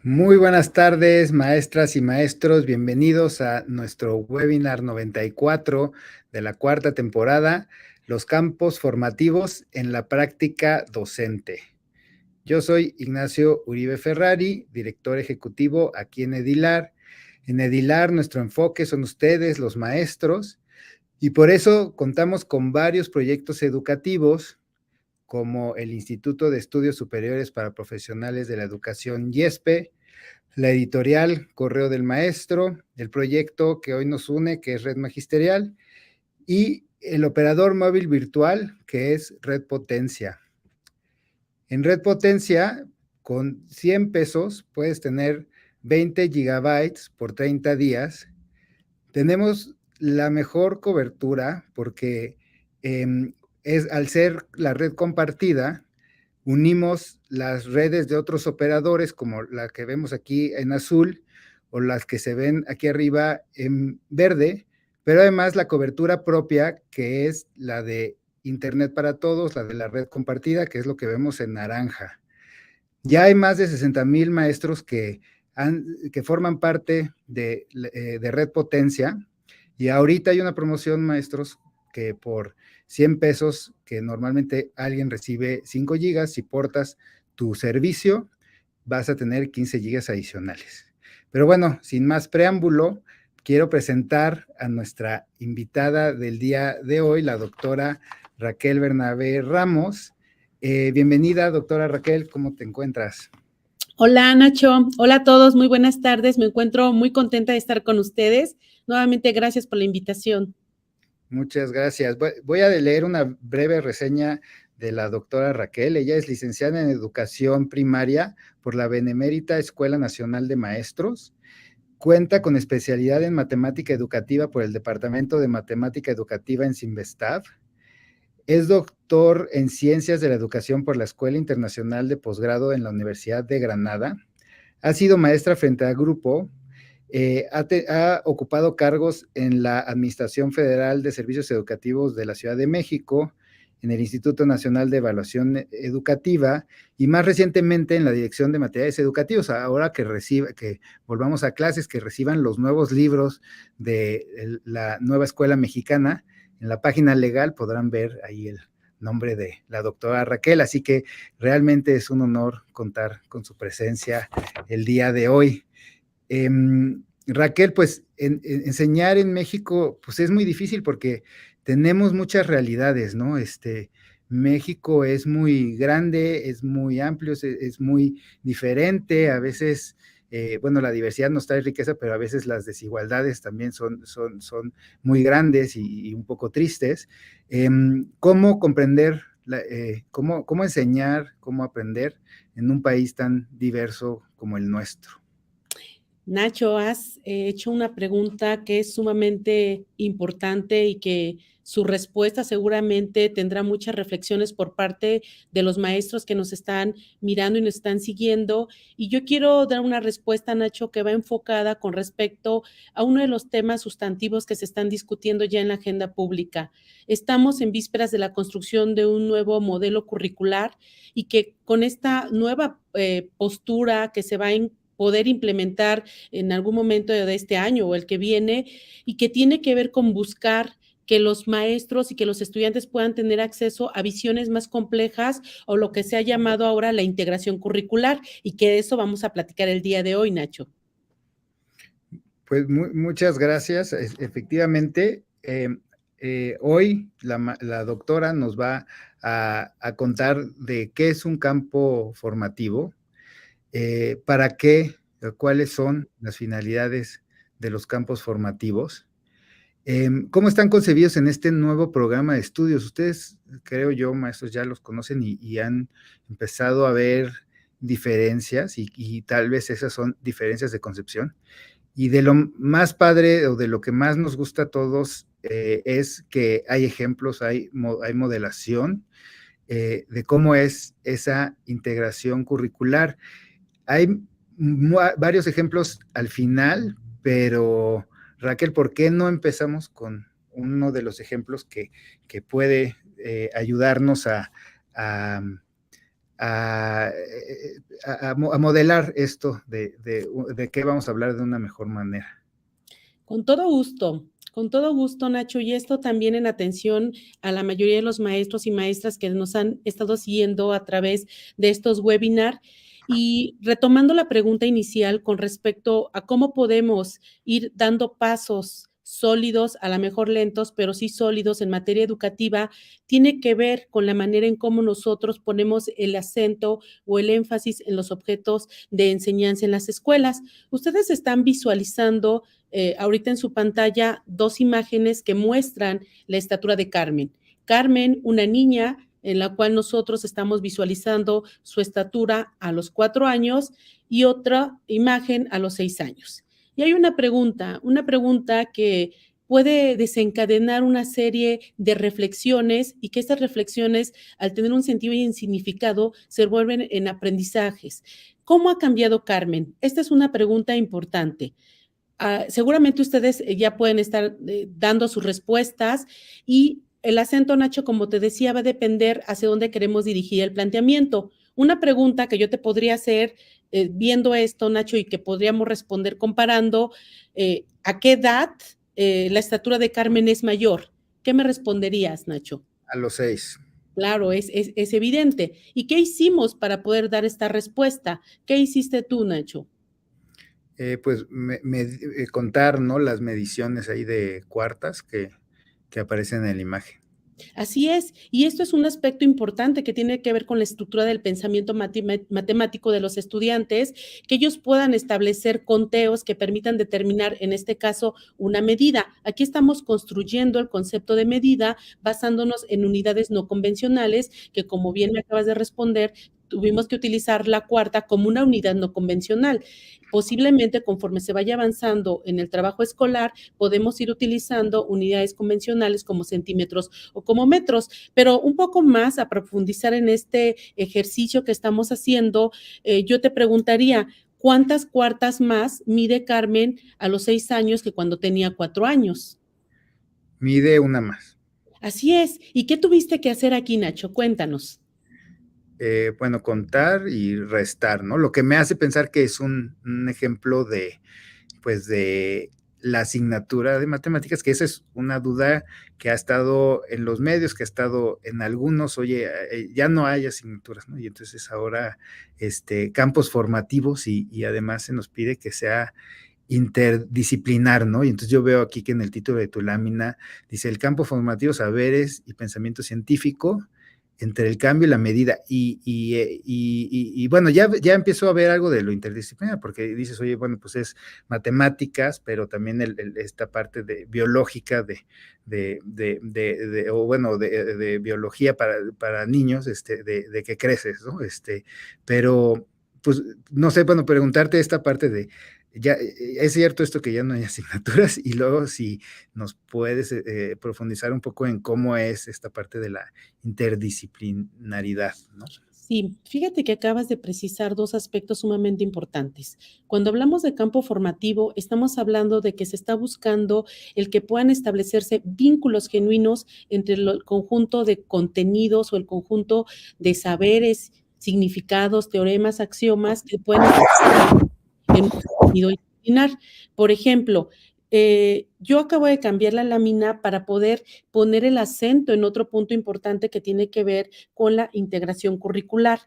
Muy buenas tardes, maestras y maestros. Bienvenidos a nuestro webinar 94 de la cuarta temporada, Los campos formativos en la práctica docente. Yo soy Ignacio Uribe Ferrari, director ejecutivo aquí en Edilar. En Edilar, nuestro enfoque son ustedes, los maestros, y por eso contamos con varios proyectos educativos, como el Instituto de Estudios Superiores para Profesionales de la Educación IESPE, la editorial Correo del Maestro, el proyecto que hoy nos une, que es Red Magisterial, y el operador móvil virtual, que es Red Potencia. En Red Potencia, con 100 pesos, puedes tener 20 gigabytes por 30 días. Tenemos la mejor cobertura porque al ser la red compartida, unimos las redes de otros operadores, como la que vemos aquí en azul, o las que se ven aquí arriba en verde, pero además la cobertura propia, que es la de Internet para Todos, la de la red compartida, que es lo que vemos en naranja. Ya hay más de 60,000 maestros que forman parte de Red Potencia, y ahorita hay una promoción, maestros, que por 100 pesos, que normalmente alguien recibe 5 gigas, si portas tu servicio, vas a tener 15 gigas adicionales. Pero bueno, sin más preámbulo, quiero presentar a nuestra invitada del día de hoy, la doctora Raquel Bernabé Ramos. Bienvenida, doctora Raquel, ¿cómo te encuentras? Hola, Nacho. Hola a todos, muy buenas tardes. Me encuentro muy contenta de estar con ustedes. Nuevamente, gracias por la invitación. Muchas gracias. Voy a leer una breve reseña de la doctora Raquel. Ella es licenciada en Educación Primaria por la Benemérita Escuela Nacional de Maestros. Cuenta con especialidad en Matemática Educativa por el Departamento de Matemática Educativa en Sinvestav. Es doctor en Ciencias de la Educación por la Escuela Internacional de Posgrado en la Universidad de Granada. Ha sido maestra frente a grupo. Ha ocupado cargos en la Administración Federal de Servicios Educativos de la Ciudad de México, en el Instituto Nacional de Evaluación Educativa y más recientemente en la Dirección de Materiales Educativos. Ahora que volvamos a clases, que reciban los nuevos libros de la nueva escuela mexicana, en la página legal podrán ver ahí el nombre de la doctora Raquel, así que realmente es un honor contar con su presencia el día de hoy. Raquel, pues enseñar en México pues es muy difícil porque tenemos muchas realidades, ¿no? México es muy grande, es muy amplio, es muy diferente, a veces, bueno, la diversidad nos trae riqueza, pero a veces las desigualdades también son muy grandes y un poco tristes. ¿Cómo comprender, cómo enseñar, cómo aprender en un país tan diverso como el nuestro? Nacho, has hecho una pregunta que es sumamente importante y que su respuesta seguramente tendrá muchas reflexiones por parte de los maestros que nos están mirando y nos están siguiendo. Y yo quiero dar una respuesta, Nacho, que va enfocada con respecto a uno de los temas sustantivos que se están discutiendo ya en la agenda pública. Estamos en vísperas de la construcción de un nuevo modelo curricular y que con esta nueva postura que se va a poder implementar en algún momento de este año o el que viene, y que tiene que ver con buscar que los maestros y que los estudiantes puedan tener acceso a visiones más complejas o lo que se ha llamado ahora la integración curricular, y que de eso vamos a platicar el día de hoy, Nacho. Pues muchas gracias. Efectivamente, hoy la doctora nos va a contar de qué es un campo formativo, para qué, cuáles son las finalidades de los campos formativos, cómo están concebidos en este nuevo programa de estudios. Ustedes, creo yo, maestros, ya los conocen y han empezado a ver diferencias y tal vez esas son diferencias de concepción. Y de lo más padre o de lo que más nos gusta a todos es que hay ejemplos, hay modelación de cómo es esa integración curricular. Hay varios ejemplos al final, pero Raquel, ¿por qué no empezamos con uno de los ejemplos que puede ayudarnos a a, a modelar esto de qué vamos a hablar de una mejor manera. Con todo gusto, Nacho, y esto también en atención a la mayoría de los maestros y maestras que nos han estado siguiendo a través de estos webinars. Y retomando la pregunta inicial con respecto a cómo podemos ir dando pasos sólidos, a lo mejor lentos, pero sí sólidos en materia educativa, tiene que ver con la manera en cómo nosotros ponemos el acento o el énfasis en los objetos de enseñanza en las escuelas. Ustedes están visualizando ahorita en su pantalla dos imágenes que muestran la estatura de Carmen. Carmen, una niña en la cual nosotros estamos visualizando su estatura a los 4 años y otra imagen a los 6 años. Y hay una pregunta que puede desencadenar una serie de reflexiones y que estas reflexiones, al tener un sentido y un significado, se vuelven en aprendizajes. ¿Cómo ha cambiado Carmen? Esta es una pregunta importante. Seguramente ustedes ya pueden estar dando sus respuestas y el acento, Nacho, como te decía, va a depender hacia dónde queremos dirigir el planteamiento. Una pregunta que yo te podría hacer viendo esto, Nacho, y que podríamos responder comparando, ¿a qué edad la estatura de Carmen es mayor? ¿Qué me responderías, Nacho? A los 6. Claro, es evidente. ¿Y qué hicimos para poder dar esta respuesta? ¿Qué hiciste tú, Nacho? Pues contar, ¿no? Las mediciones ahí de cuartas que aparecen en la imagen. Así es, y esto es un aspecto importante que tiene que ver con la estructura del pensamiento matemático de los estudiantes, que ellos puedan establecer conteos que permitan determinar, en este caso, una medida. Aquí estamos construyendo el concepto de medida basándonos en unidades no convencionales, que como bien me acabas de responder, tuvimos que utilizar la cuarta como una unidad no convencional. Posiblemente, conforme se vaya avanzando en el trabajo escolar, podemos ir utilizando unidades convencionales como centímetros o como metros, pero un poco más a profundizar en este ejercicio que estamos haciendo, yo te preguntaría, ¿cuántas cuartas más mide Carmen a los 6 años que cuando tenía 4 años? Mide una más. Así es. ¿Y qué tuviste que hacer aquí, Nacho? Cuéntanos. Bueno, contar y restar, ¿no? Lo que me hace pensar que es un ejemplo pues, de la asignatura de matemáticas, que esa es una duda que ha estado en los medios, que ha estado en algunos, oye, ya no hay asignaturas, ¿no? Y entonces ahora, campos formativos y además se nos pide que sea interdisciplinar, ¿no? Y entonces yo veo aquí que en el título de tu lámina dice el campo formativo, saberes y pensamiento científico entre el cambio y la medida. Y bueno, ya empiezo a ver algo de lo interdisciplinar, porque dices, oye, bueno, pues es matemáticas, pero también esta parte de biológica o bueno, de biología para niños, de que creces, ¿no? Pero, pues, no sé, bueno, preguntarte esta parte de ya es cierto esto que ya no hay asignaturas y luego si nos puedes profundizar un poco en cómo es esta parte de la interdisciplinaridad, ¿no? Sí, fíjate que acabas de precisar dos aspectos sumamente importantes. Cuando hablamos de campo formativo, estamos hablando de que se está buscando el que puedan establecerse vínculos genuinos entre el conjunto de contenidos o el conjunto de saberes, significados, teoremas, axiomas que pueden estar en un sentido disciplinar. Por ejemplo, yo acabo de cambiar la lámina para poder poner el acento en otro punto importante que tiene que ver con la integración curricular.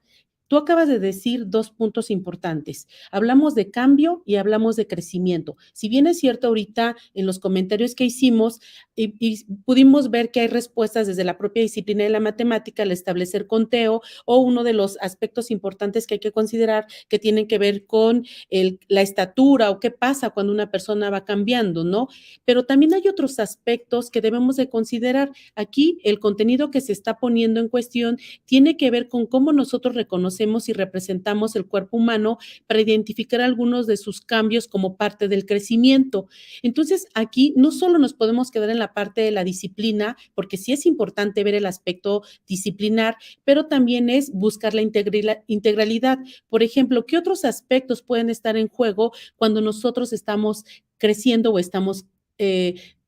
Tú acabas de decir dos puntos importantes. Hablamos de cambio y hablamos de crecimiento. Si bien es cierto ahorita en los comentarios que hicimos y pudimos ver que hay respuestas desde la propia disciplina de la matemática al establecer conteo o uno de los aspectos importantes que hay que considerar que tienen que ver con la estatura o qué pasa cuando una persona va cambiando, ¿no? Pero también hay otros aspectos que debemos de considerar. Aquí el contenido que se está poniendo en cuestión tiene que ver con cómo nosotros reconocemos y representamos el cuerpo humano para identificar algunos de sus cambios como parte del crecimiento. Entonces, aquí no solo nos podemos quedar en la parte de la disciplina, porque sí es importante ver el aspecto disciplinar, pero también es buscar la integralidad. Por ejemplo, ¿qué otros aspectos pueden estar en juego cuando nosotros estamos creciendo o estamos,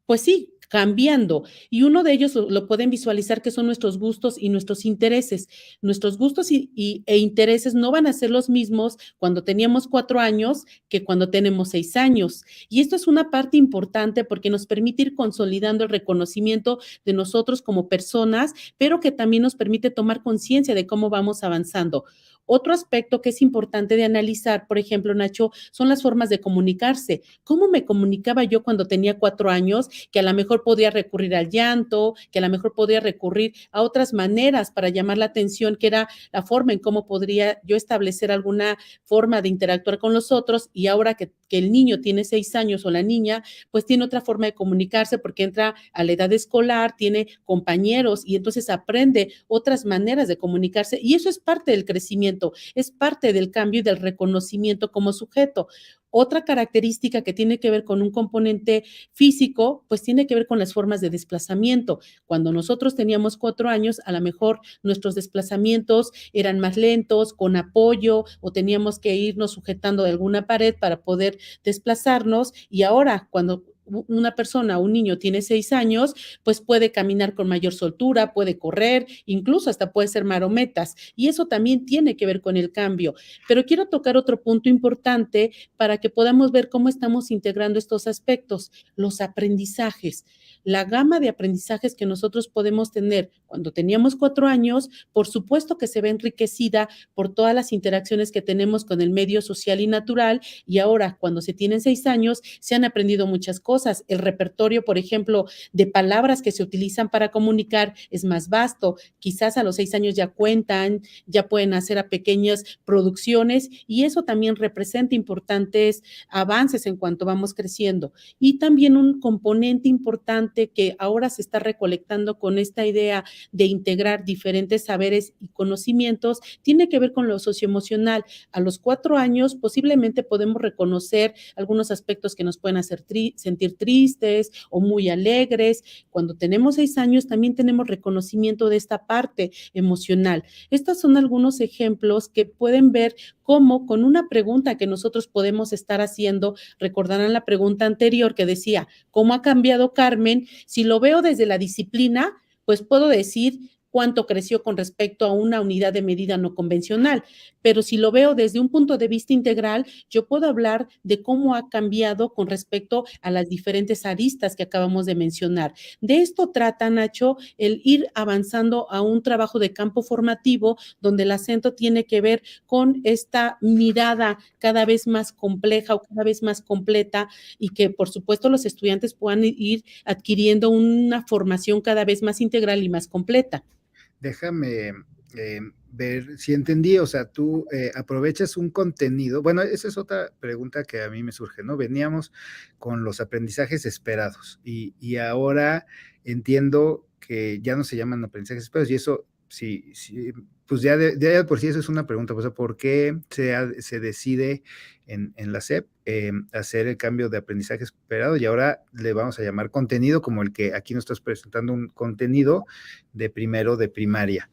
pues sí, cambiando. Y uno de ellos lo pueden visualizar que son nuestros gustos y nuestros intereses. Nuestros gustos e intereses no van a ser los mismos cuando teníamos 4 años que cuando tenemos 6 años. Y esto es una parte importante porque nos permite ir consolidando el reconocimiento de nosotros como personas, pero que también nos permite tomar conciencia de cómo vamos avanzando. Otro aspecto que es importante de analizar, por ejemplo, Nacho, son las formas de comunicarse. ¿Cómo me comunicaba yo cuando tenía 4 años? Que a lo mejor podía recurrir al llanto, que a lo mejor podía recurrir a otras maneras para llamar la atención, que era la forma en cómo podría yo establecer alguna forma de interactuar con los otros. Y ahora que el niño tiene 6 años o la niña, pues tiene otra forma de comunicarse porque entra a la edad escolar, tiene compañeros y entonces aprende otras maneras de comunicarse. Y eso es parte del crecimiento, es parte del cambio y del reconocimiento como sujeto. Otra característica que tiene que ver con un componente físico, pues tiene que ver con las formas de desplazamiento. Cuando nosotros teníamos 4 años, a lo mejor nuestros desplazamientos eran más lentos, con apoyo, o teníamos que irnos sujetando de alguna pared para poder desplazarnos. Y ahora, cuando una persona, un niño tiene 6 años, pues puede caminar con mayor soltura, puede correr, incluso hasta puede ser marometas. Y eso también tiene que ver con el cambio. Pero quiero tocar otro punto importante para que podamos ver cómo estamos integrando estos aspectos, los aprendizajes. La gama de aprendizajes que nosotros podemos tener cuando teníamos 4 años, por supuesto que se ve enriquecida por todas las interacciones que tenemos con el medio social y natural, y ahora cuando se tienen 6 años se han aprendido muchas cosas. El repertorio, por ejemplo, de palabras que se utilizan para comunicar es más vasto. Quizás a los 6 años ya cuentan, ya pueden hacer a pequeñas producciones, y eso también representa importantes avances en cuanto vamos creciendo. Y también un componente importante que ahora se está recolectando con esta idea de integrar diferentes saberes y conocimientos tiene que ver con lo socioemocional. A los 4 años posiblemente podemos reconocer algunos aspectos que nos pueden hacer sentir tristes o muy alegres. Cuando tenemos 6 años también tenemos reconocimiento de esta parte emocional. Estos son algunos ejemplos que pueden ver cómo con una pregunta que nosotros podemos estar haciendo, recordarán la pregunta anterior que decía, ¿cómo ha cambiado Carmen? Si lo veo desde la disciplina, pues puedo decir cuánto creció con respecto a una unidad de medida no convencional. Pero si lo veo desde un punto de vista integral, yo puedo hablar de cómo ha cambiado con respecto a las diferentes aristas que acabamos de mencionar. De esto trata, Nacho, el ir avanzando a un trabajo de campo formativo donde el acento tiene que ver con esta mirada cada vez más compleja o cada vez más completa, y que por supuesto los estudiantes puedan ir adquiriendo una formación cada vez más integral y más completa. Déjame ver si entendí, o sea, tú aprovechas un contenido, bueno, esa es otra pregunta que a mí me surge, ¿no? Veníamos con los aprendizajes esperados y ahora entiendo que ya no se llaman aprendizajes esperados y eso, sí, sí pues ya de por sí eso es una pregunta, o sea, ¿por qué se decide en la SEP hacer el cambio de aprendizaje esperado y ahora le vamos a llamar contenido como el que aquí nos estás presentando, un contenido de primero de primaria?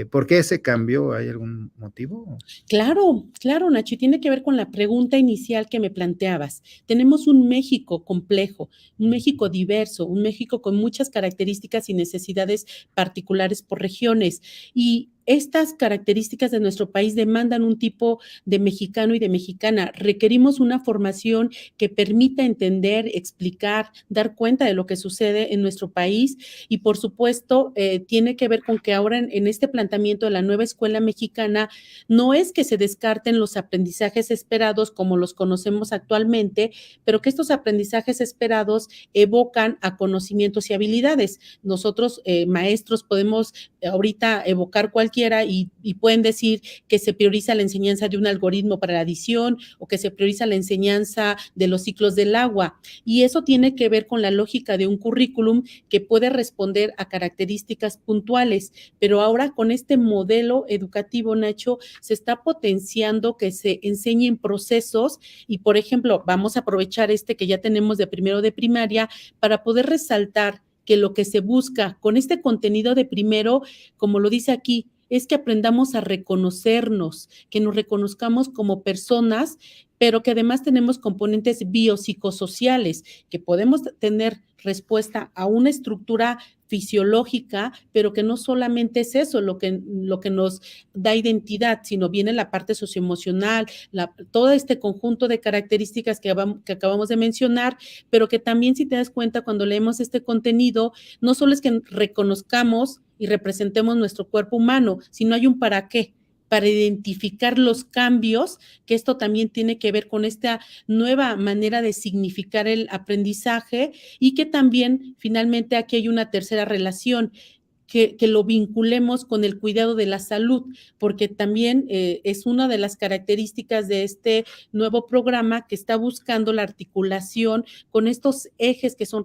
¿Por qué ese cambio? ¿Hay algún motivo? Claro, claro, Nacho, y tiene que ver con la pregunta inicial que me planteabas. Tenemos un México complejo, un México diverso, un México con muchas características y necesidades particulares por regiones. Y estas características de nuestro país demandan un tipo de mexicano y de mexicana. Requerimos una formación que permita entender, explicar, dar cuenta de lo que sucede en nuestro país, y por supuesto tiene que ver con que ahora en este planteamiento de la nueva escuela mexicana no es que se descarten los aprendizajes esperados como los conocemos actualmente, pero que estos aprendizajes esperados evocan a conocimientos y habilidades. Nosotros, maestros, podemos ahorita evocar cualquiera y pueden decir que se prioriza la enseñanza de un algoritmo para la adición o que se prioriza la enseñanza de los ciclos del agua. Y eso tiene que ver con la lógica de un currículum que puede responder a características puntuales. Pero ahora con este modelo educativo, Nacho, se está potenciando que se enseñen procesos y, por ejemplo, vamos a aprovechar este que ya tenemos de primero de primaria para poder resaltar que lo que se busca con este contenido de primero, como lo dice aquí, es que aprendamos a reconocernos, que nos reconozcamos como personas, pero que además tenemos componentes biopsicosociales, que podemos tener respuesta a una estructura fisiológica, pero que no solamente es eso lo que nos da identidad, sino viene la parte socioemocional, todo este conjunto de características que acabamos de mencionar, pero que también, si te das cuenta, cuando leemos este contenido, no solo es que reconozcamos y representemos nuestro cuerpo humano, sino hay un para qué, para identificar los cambios, que esto también tiene que ver con esta nueva manera de significar el aprendizaje, y que también finalmente aquí hay una tercera relación, que lo vinculemos con el cuidado de la salud, porque también es una de las características de este nuevo programa, que está buscando la articulación con estos ejes que son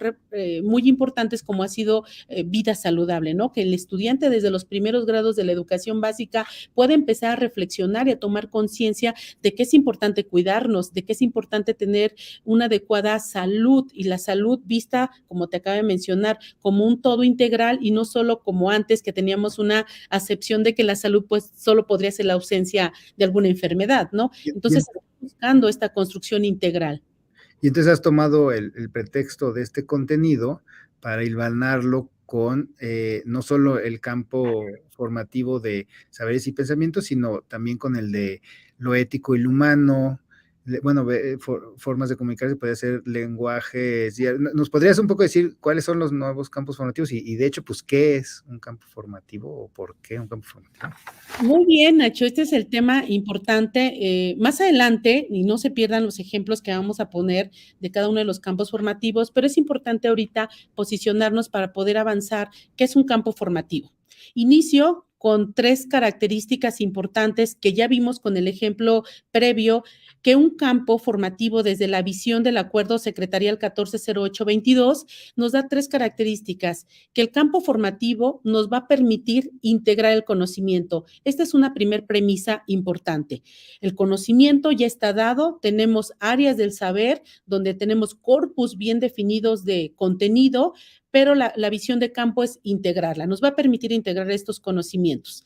muy importantes, como ha sido vida saludable, ¿no? Que el estudiante desde los primeros grados de la educación básica puede empezar a reflexionar y a tomar conciencia de que es importante cuidarnos, de que es importante tener una adecuada salud, y la salud vista, como te acabo de mencionar, como un todo integral, y no solo como antes, que teníamos una acepción de que la salud pues solo podría ser la ausencia de alguna enfermedad, ¿no? Entonces, buscando esta construcción integral. Y entonces has tomado el pretexto de este contenido para hilvanarlo con no solo el campo formativo de saberes y pensamientos, sino también con el de lo ético y lo humano, bueno, formas de comunicarse, puede ser lenguajes. ¿Nos podrías un poco decir cuáles son los nuevos campos formativos? Y de hecho, pues, ¿qué es un campo formativo o por qué un campo formativo? Muy bien, Nacho, este es el tema importante. Más adelante, y no se pierdan los ejemplos que vamos a poner de cada uno de los campos formativos, pero es importante ahorita posicionarnos para poder avanzar. ¿Qué es un campo formativo? Inicio con 3 características importantes que ya vimos con el ejemplo previo, que un campo formativo, desde la visión del acuerdo secretarial 140822, nos da 3 características: que el campo formativo nos va a permitir integrar el conocimiento. Esta es una primer premisa importante. El conocimiento ya está dado, tenemos áreas del saber donde tenemos corpus bien definidos de contenido, pero la visión de campo es integrarla, nos va a permitir integrar estos conocimientos.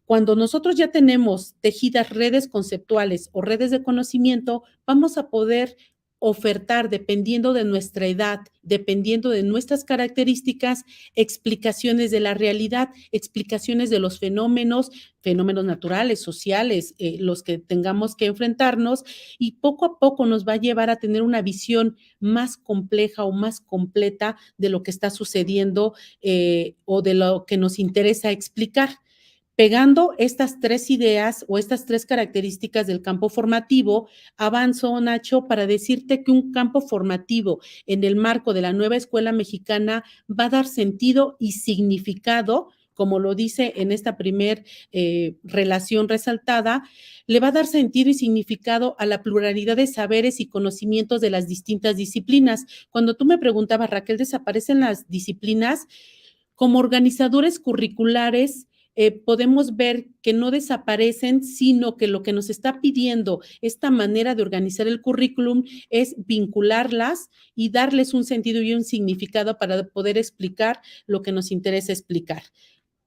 Cuando nosotros ya tenemos tejidas redes conceptuales o redes de conocimiento, vamos a poder ofertar, dependiendo de nuestra edad, dependiendo de nuestras características, explicaciones de la realidad, explicaciones de los fenómenos naturales, sociales, los que tengamos que enfrentarnos, y poco a poco nos va a llevar a tener una visión más compleja o más completa de lo que está sucediendo o de lo que nos interesa explicar. Pegando estas 3 ideas o estas 3 características del campo formativo, avanzo, Nacho, para decirte que un campo formativo en el marco de la nueva escuela mexicana va a dar sentido y significado, como lo dice en esta primer relación resaltada, le va a dar sentido y significado a la pluralidad de saberes y conocimientos de las distintas disciplinas. Cuando tú me preguntabas, Raquel, ¿desaparecen las disciplinas? Como organizadores curriculares, podemos ver que no desaparecen, sino que lo que nos está pidiendo esta manera de organizar el currículum es vincularlas y darles un sentido y un significado para poder explicar lo que nos interesa explicar.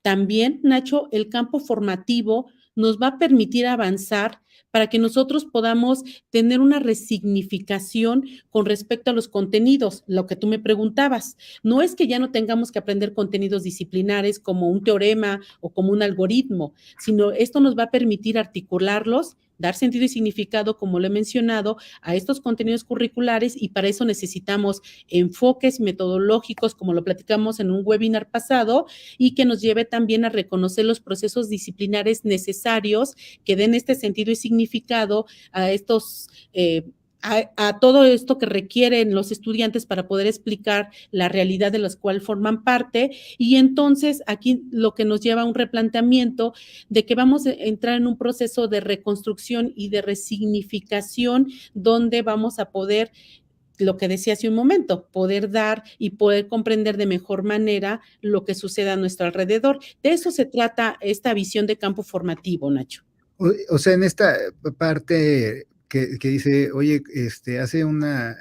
También, Nacho, el campo formativo nos va a permitir avanzar para que nosotros podamos tener una resignificación con respecto a los contenidos, lo que tú me preguntabas. No es que ya no tengamos que aprender contenidos disciplinares como un teorema o como un algoritmo, sino esto nos va a permitir articularlos, dar sentido y significado, como lo he mencionado, a estos contenidos curriculares, y para eso necesitamos enfoques metodológicos, como lo platicamos en un webinar pasado, y que nos lleve también a reconocer los procesos disciplinares necesarios que den este sentido y significado a estos a todo esto que requieren los estudiantes para poder explicar la realidad de las cuales forman parte. Y entonces aquí lo que nos lleva a un replanteamiento de que vamos a entrar en un proceso de reconstrucción y de resignificación, donde vamos a poder, lo que decía hace un momento, poder dar y poder comprender de mejor manera lo que sucede a nuestro alrededor. De eso se trata esta visión de campo formativo, Nacho. O sea, en esta parte que dice, oye, hace una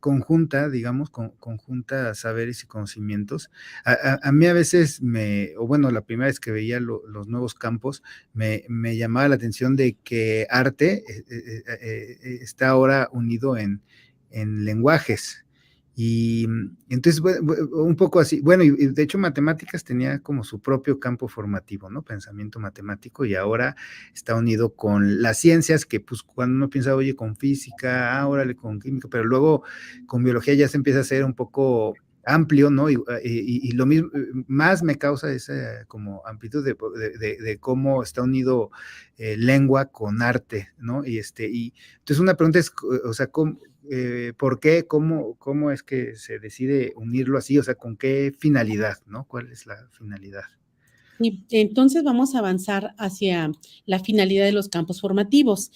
conjunta, digamos, conjunta saberes y conocimientos. A mí a veces o bueno, la primera vez que veía los nuevos campos, me llamaba la atención de que arte está ahora unido en lenguajes. Y entonces, un poco así, bueno, y de hecho matemáticas tenía como su propio campo formativo, ¿no? Pensamiento matemático, y ahora está unido con las ciencias, que pues cuando uno piensa, oye, con física, órale, con química, pero luego con biología ya se empieza a hacer un poco amplio, ¿no? Y lo mismo, más me causa esa como amplitud de cómo está unido lengua con arte, ¿no? Y entonces una pregunta es, o sea, ¿por qué? ¿Cómo es que se decide unirlo así? O sea, ¿con qué finalidad, no? ¿Cuál es la finalidad? Y entonces vamos a avanzar hacia la finalidad de los campos formativos.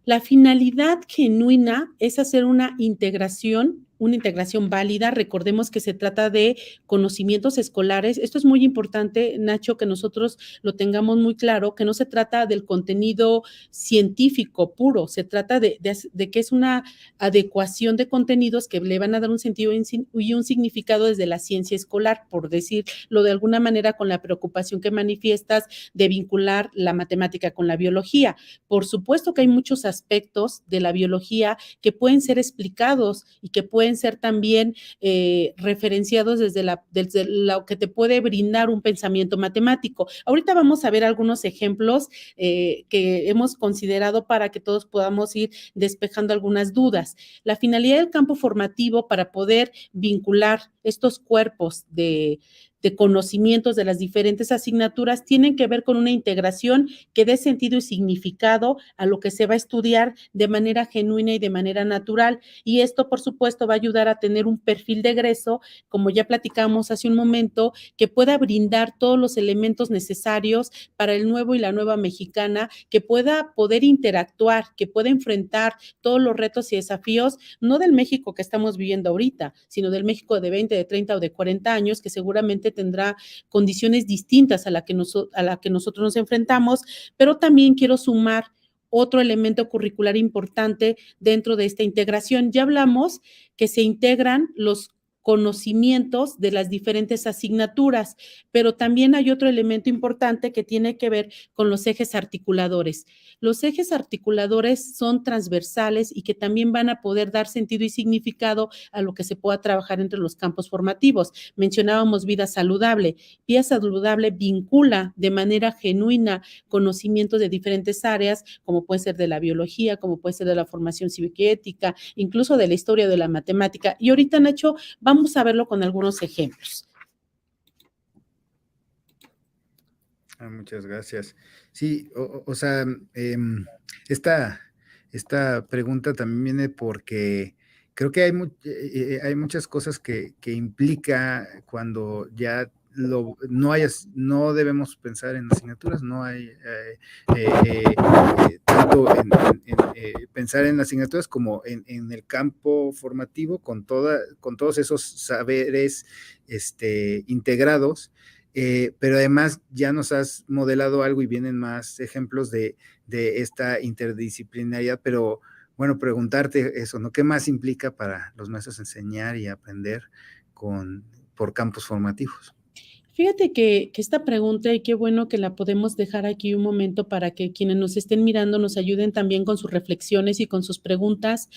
La finalidad genuina es hacer una integración válida. Recordemos que se trata de conocimientos escolares. Esto es muy importante, Nacho, que nosotros lo tengamos muy claro, que no se trata del contenido científico puro, se trata de que es una adecuación de contenidos que le van a dar un sentido y un significado desde la ciencia escolar, por decirlo de alguna manera, con la preocupación que manifiestas de vincular la matemática con la biología. Por supuesto que hay muchos aspectos de la biología que pueden ser explicados y que pueden ser también referenciados desde lo que te puede brindar un pensamiento matemático. Ahorita vamos a ver algunos ejemplos que hemos considerado para que todos podamos ir despejando algunas dudas. La finalidad del campo formativo para poder vincular estos cuerpos de conocimientos de las diferentes asignaturas tienen que ver con una integración que dé sentido y significado a lo que se va a estudiar de manera genuina y de manera natural. Y esto, por supuesto, va a ayudar a tener un perfil de egreso, como ya platicamos hace un momento, que pueda brindar todos los elementos necesarios para el nuevo y la nueva mexicana, que pueda poder interactuar, que pueda enfrentar todos los retos y desafíos, no del México que estamos viviendo ahorita, sino del México de 20, de 30 o de 40 años, que seguramente tendrá condiciones distintas a la que nosotros nos enfrentamos, pero también quiero sumar otro elemento curricular importante dentro de esta integración. Ya hablamos que se integran los conocimientos de las diferentes asignaturas, pero también hay otro elemento importante que tiene que ver con los ejes articuladores. Los ejes articuladores son transversales y que también van a poder dar sentido y significado a lo que se pueda trabajar entre los campos formativos. Mencionábamos vida saludable. Vida saludable vincula de manera genuina conocimientos de diferentes áreas, como puede ser de la biología, como puede ser de la formación cívica y ética, incluso de la historia de la matemática. Y ahorita, Nacho, vamos a verlo con algunos ejemplos. Muchas gracias. Sí, o sea, esta pregunta también viene porque creo que hay muchas cosas que implica cuando ya no debemos pensar en asignaturas, no hay tanto pensar en asignaturas como en el campo formativo con todos esos saberes integrados. Pero además ya nos has modelado algo y vienen más ejemplos de esta interdisciplinariedad, pero bueno, preguntarte eso, ¿no? ¿Qué más implica para los maestros enseñar y aprender por campos formativos? Fíjate que esta pregunta, y qué bueno que la podemos dejar aquí un momento para que quienes nos estén mirando nos ayuden también con sus reflexiones y con sus preguntas.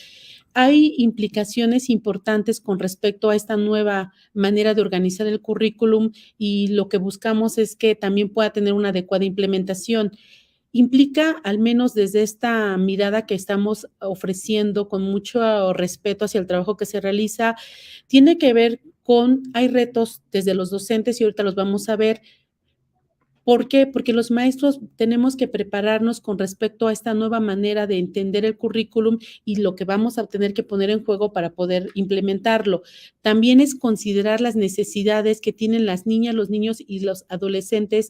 Hay implicaciones importantes con respecto a esta nueva manera de organizar el currículum y lo que buscamos es que también pueda tener una adecuada implementación. Implica, al menos desde esta mirada que estamos ofreciendo con mucho respeto hacia el trabajo que se realiza, tiene que ver hay retos desde los docentes y ahorita los vamos a ver. ¿Por qué? Porque los maestros tenemos que prepararnos con respecto a esta nueva manera de entender el currículum y lo que vamos a tener que poner en juego para poder implementarlo. También es considerar las necesidades que tienen las niñas, los niños y los adolescentes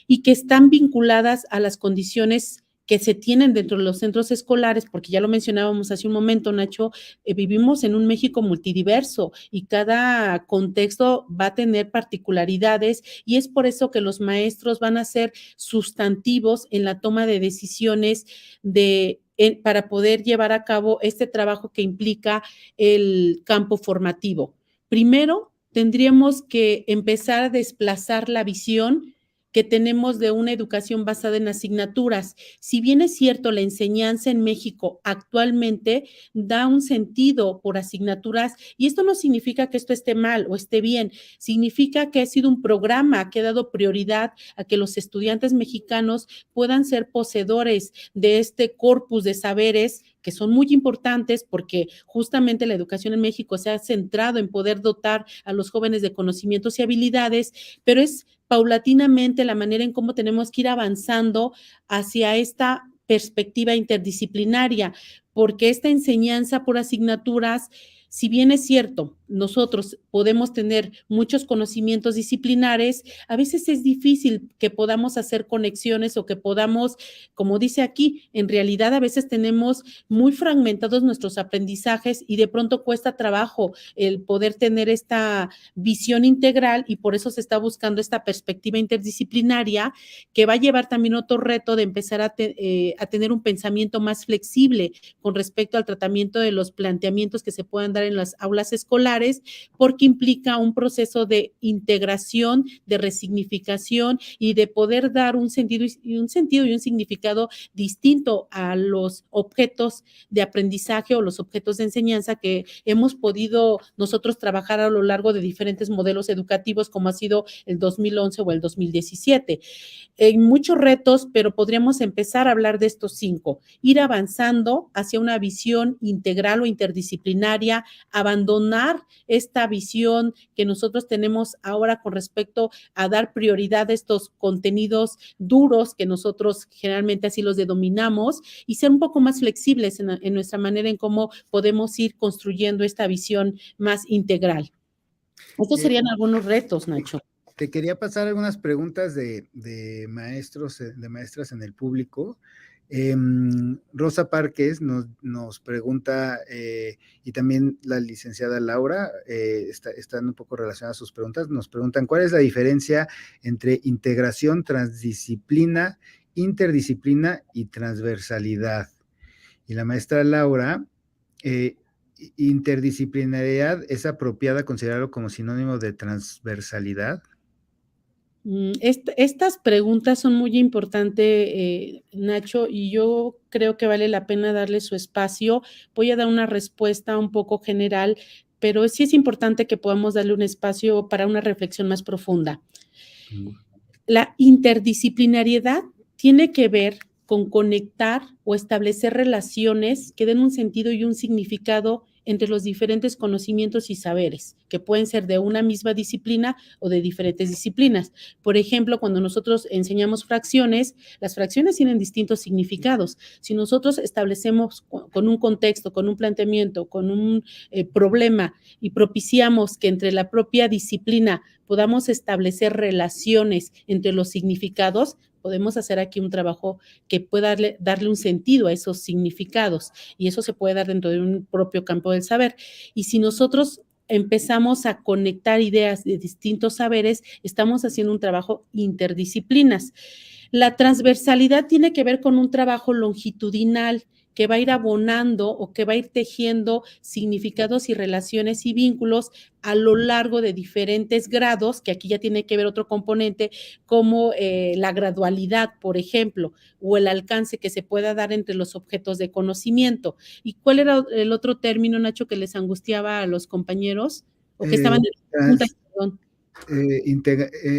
y que están vinculadas a las condiciones que se tienen dentro de los centros escolares, porque ya lo mencionábamos hace un momento, Nacho, vivimos en un México multidiverso y cada contexto va a tener particularidades y es por eso que los maestros van a ser sustantivos en la toma de decisiones de para poder llevar a cabo este trabajo que implica el campo formativo. Primero, tendríamos que empezar a desplazar la visión que tenemos de una educación basada en asignaturas. Si bien es cierto, la enseñanza en México actualmente da un sentido por asignaturas, y esto no significa que esto esté mal o esté bien, significa que ha sido un programa que ha dado prioridad a que los estudiantes mexicanos puedan ser poseedores de este corpus de saberes que son muy importantes porque justamente la educación en México se ha centrado en poder dotar a los jóvenes de conocimientos y habilidades, pero es paulatinamente la manera en cómo tenemos que ir avanzando hacia esta perspectiva interdisciplinaria, porque esta enseñanza por asignaturas, si bien es cierto, nosotros podemos tener muchos conocimientos disciplinares, a veces es difícil que podamos hacer conexiones o que podamos, como dice aquí, en realidad a veces tenemos muy fragmentados nuestros aprendizajes y de pronto cuesta trabajo el poder tener esta visión integral y por eso se está buscando esta perspectiva interdisciplinaria que va a llevar también otro reto de empezar a tener un pensamiento más flexible con respecto al tratamiento de los planteamientos que se puedan dar en las aulas escolares, porque implica un proceso de integración, de resignificación y de poder dar un sentido y un significado distinto a los objetos de aprendizaje o los objetos de enseñanza que hemos podido nosotros trabajar a lo largo de diferentes modelos educativos como ha sido el 2011 o el 2017. Muchos retos, pero podríamos empezar a hablar de estos 5, ir avanzando hacia una visión integral o interdisciplinaria, abandonar esta visión que nosotros tenemos ahora con respecto a dar prioridad a estos contenidos duros que nosotros generalmente así los denominamos y ser un poco más flexibles en nuestra manera en cómo podemos ir construyendo esta visión más integral. Estos serían algunos retos, Nacho. Te quería pasar algunas preguntas de maestros, de maestras en el público. Rosa Párquez nos pregunta, y también la licenciada Laura, están un poco relacionadas sus preguntas, nos preguntan cuál es la diferencia entre integración, transdisciplina, interdisciplina y transversalidad. Y la maestra Laura, interdisciplinariedad, ¿es apropiada considerarlo como sinónimo de transversalidad? Estas preguntas son muy importantes, Nacho, y yo creo que vale la pena darle su espacio. Voy a dar una respuesta un poco general, pero sí es importante que podamos darle un espacio para una reflexión más profunda. La interdisciplinariedad tiene que ver con conectar o establecer relaciones que den un sentido y un significado entre los diferentes conocimientos y saberes, que pueden ser de una misma disciplina o de diferentes disciplinas. Por ejemplo, cuando nosotros enseñamos fracciones, las fracciones tienen distintos significados. Si nosotros establecemos con un contexto, con un planteamiento, con un problema y propiciamos que entre la propia disciplina podamos establecer relaciones entre los significados, podemos hacer aquí un trabajo que pueda darle un sentido a esos significados y eso se puede dar dentro de un propio campo del saber. Y si nosotros empezamos a conectar ideas de distintos saberes, estamos haciendo un trabajo interdisciplinas. La transversalidad tiene que ver con un trabajo longitudinal que va a ir abonando o que va a ir tejiendo significados y relaciones y vínculos a lo largo de diferentes grados, que aquí ya tiene que ver otro componente, como la gradualidad, por ejemplo, o el alcance que se pueda dar entre los objetos de conocimiento. ¿Y cuál era el otro término, Nacho, que les angustiaba a los compañeros? ¿O que estaban en pregunta? Perdón.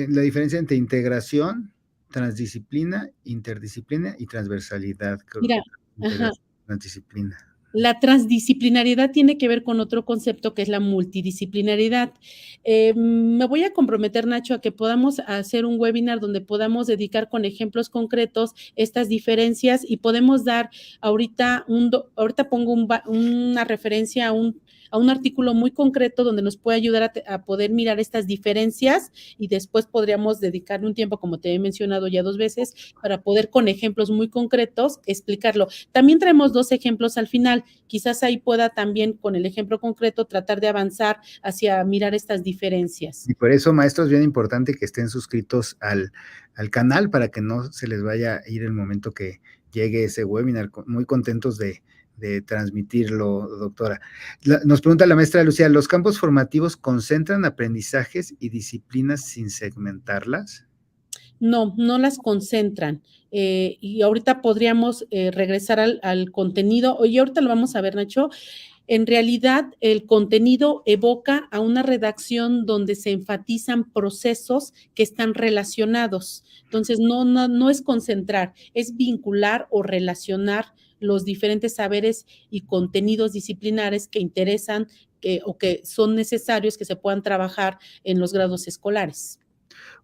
La diferencia entre integración, transdisciplina, interdisciplina y transversalidad. Mira, ajá. Transdisciplina. La transdisciplinariedad tiene que ver con otro concepto que es la multidisciplinariedad. Me voy a comprometer, Nacho, a que podamos hacer un webinar donde podamos dedicar con ejemplos concretos estas diferencias y podemos dar ahorita pongo una referencia a un artículo muy concreto donde nos puede ayudar a poder mirar estas diferencias y después podríamos dedicarle un tiempo, como te he mencionado ya 2 veces, para poder con ejemplos muy concretos explicarlo. También traemos 2 ejemplos al final, quizás ahí pueda también con el ejemplo concreto tratar de avanzar hacia mirar estas diferencias. Y por eso, maestros, es bien importante que estén suscritos al canal para que no se les vaya a ir el momento que llegue ese webinar. Muy contentos de transmitirlo, doctora. Nos pregunta la maestra Lucía, ¿los campos formativos concentran aprendizajes y disciplinas sin segmentarlas? No, no las concentran. Y ahorita podríamos regresar al contenido. Oye, ahorita lo vamos a ver, Nacho. En realidad, el contenido evoca a una redacción donde se enfatizan procesos que están relacionados. Entonces, no es concentrar, es vincular o relacionar los diferentes saberes y contenidos disciplinares que interesan o que son necesarios que se puedan trabajar en los grados escolares.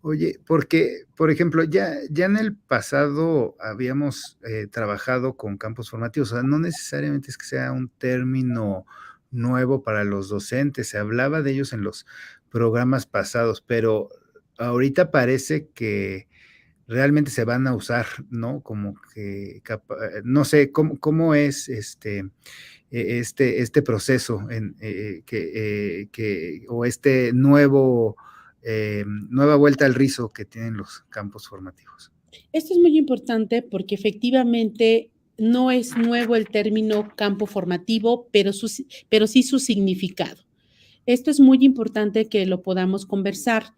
Oye, porque, por ejemplo, ya en el pasado habíamos trabajado con campos formativos, o sea, no necesariamente es que sea un término nuevo para los docentes, se hablaba de ellos en los programas pasados, pero ahorita parece que realmente se van a usar, ¿no? Como que, no sé, cómo es este proceso o este nueva vuelta al rizo que tienen los campos formativos. Esto es muy importante porque efectivamente no es nuevo el término campo formativo, pero sí su significado. Esto es muy importante que lo podamos conversar.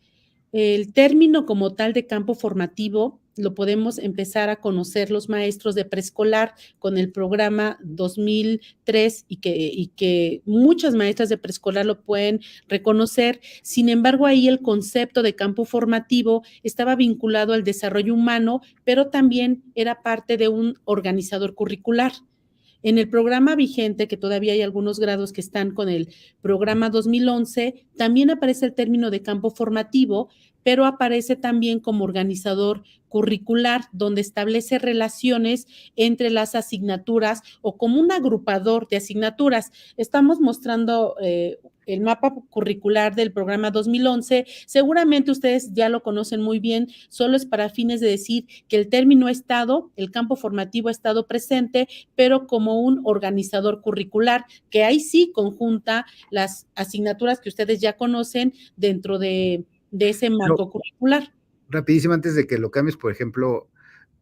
El término como tal de campo formativo lo podemos empezar a conocer los maestros de preescolar con el programa 2003 y que muchas maestras de preescolar lo pueden reconocer. Sin embargo, ahí el concepto de campo formativo estaba vinculado al desarrollo humano, pero también era parte de un organizador curricular. En el programa vigente, que todavía hay algunos grados que están con el programa 2011, también aparece el término de campo formativo, pero aparece también como organizador curricular, donde establece relaciones entre las asignaturas o como un agrupador de asignaturas. Estamos mostrando el mapa curricular del programa 2011. Seguramente ustedes ya lo conocen muy bien, solo es para fines de decir que el término ha estado, el campo formativo ha estado presente, pero como un organizador curricular, que ahí sí conjunta las asignaturas que ustedes ya conocen dentro de ese Pero, marco curricular. rapidísimo, antes de que lo cambies, por ejemplo,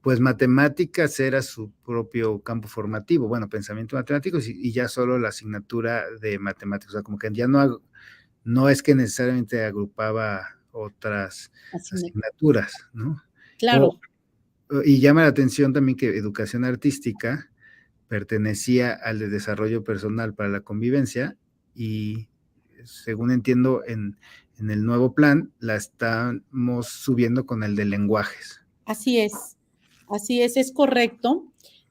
pues matemáticas era su propio campo formativo, bueno, pensamiento matemático y ya solo la asignatura de matemáticas, o sea, como que ya no es que necesariamente agrupaba otras asignaturas, ¿no? Claro. O, y llama la atención también que educación artística pertenecía al de desarrollo personal para la convivencia y según entiendo en el nuevo plan la estamos subiendo con el de lenguajes. Así es correcto.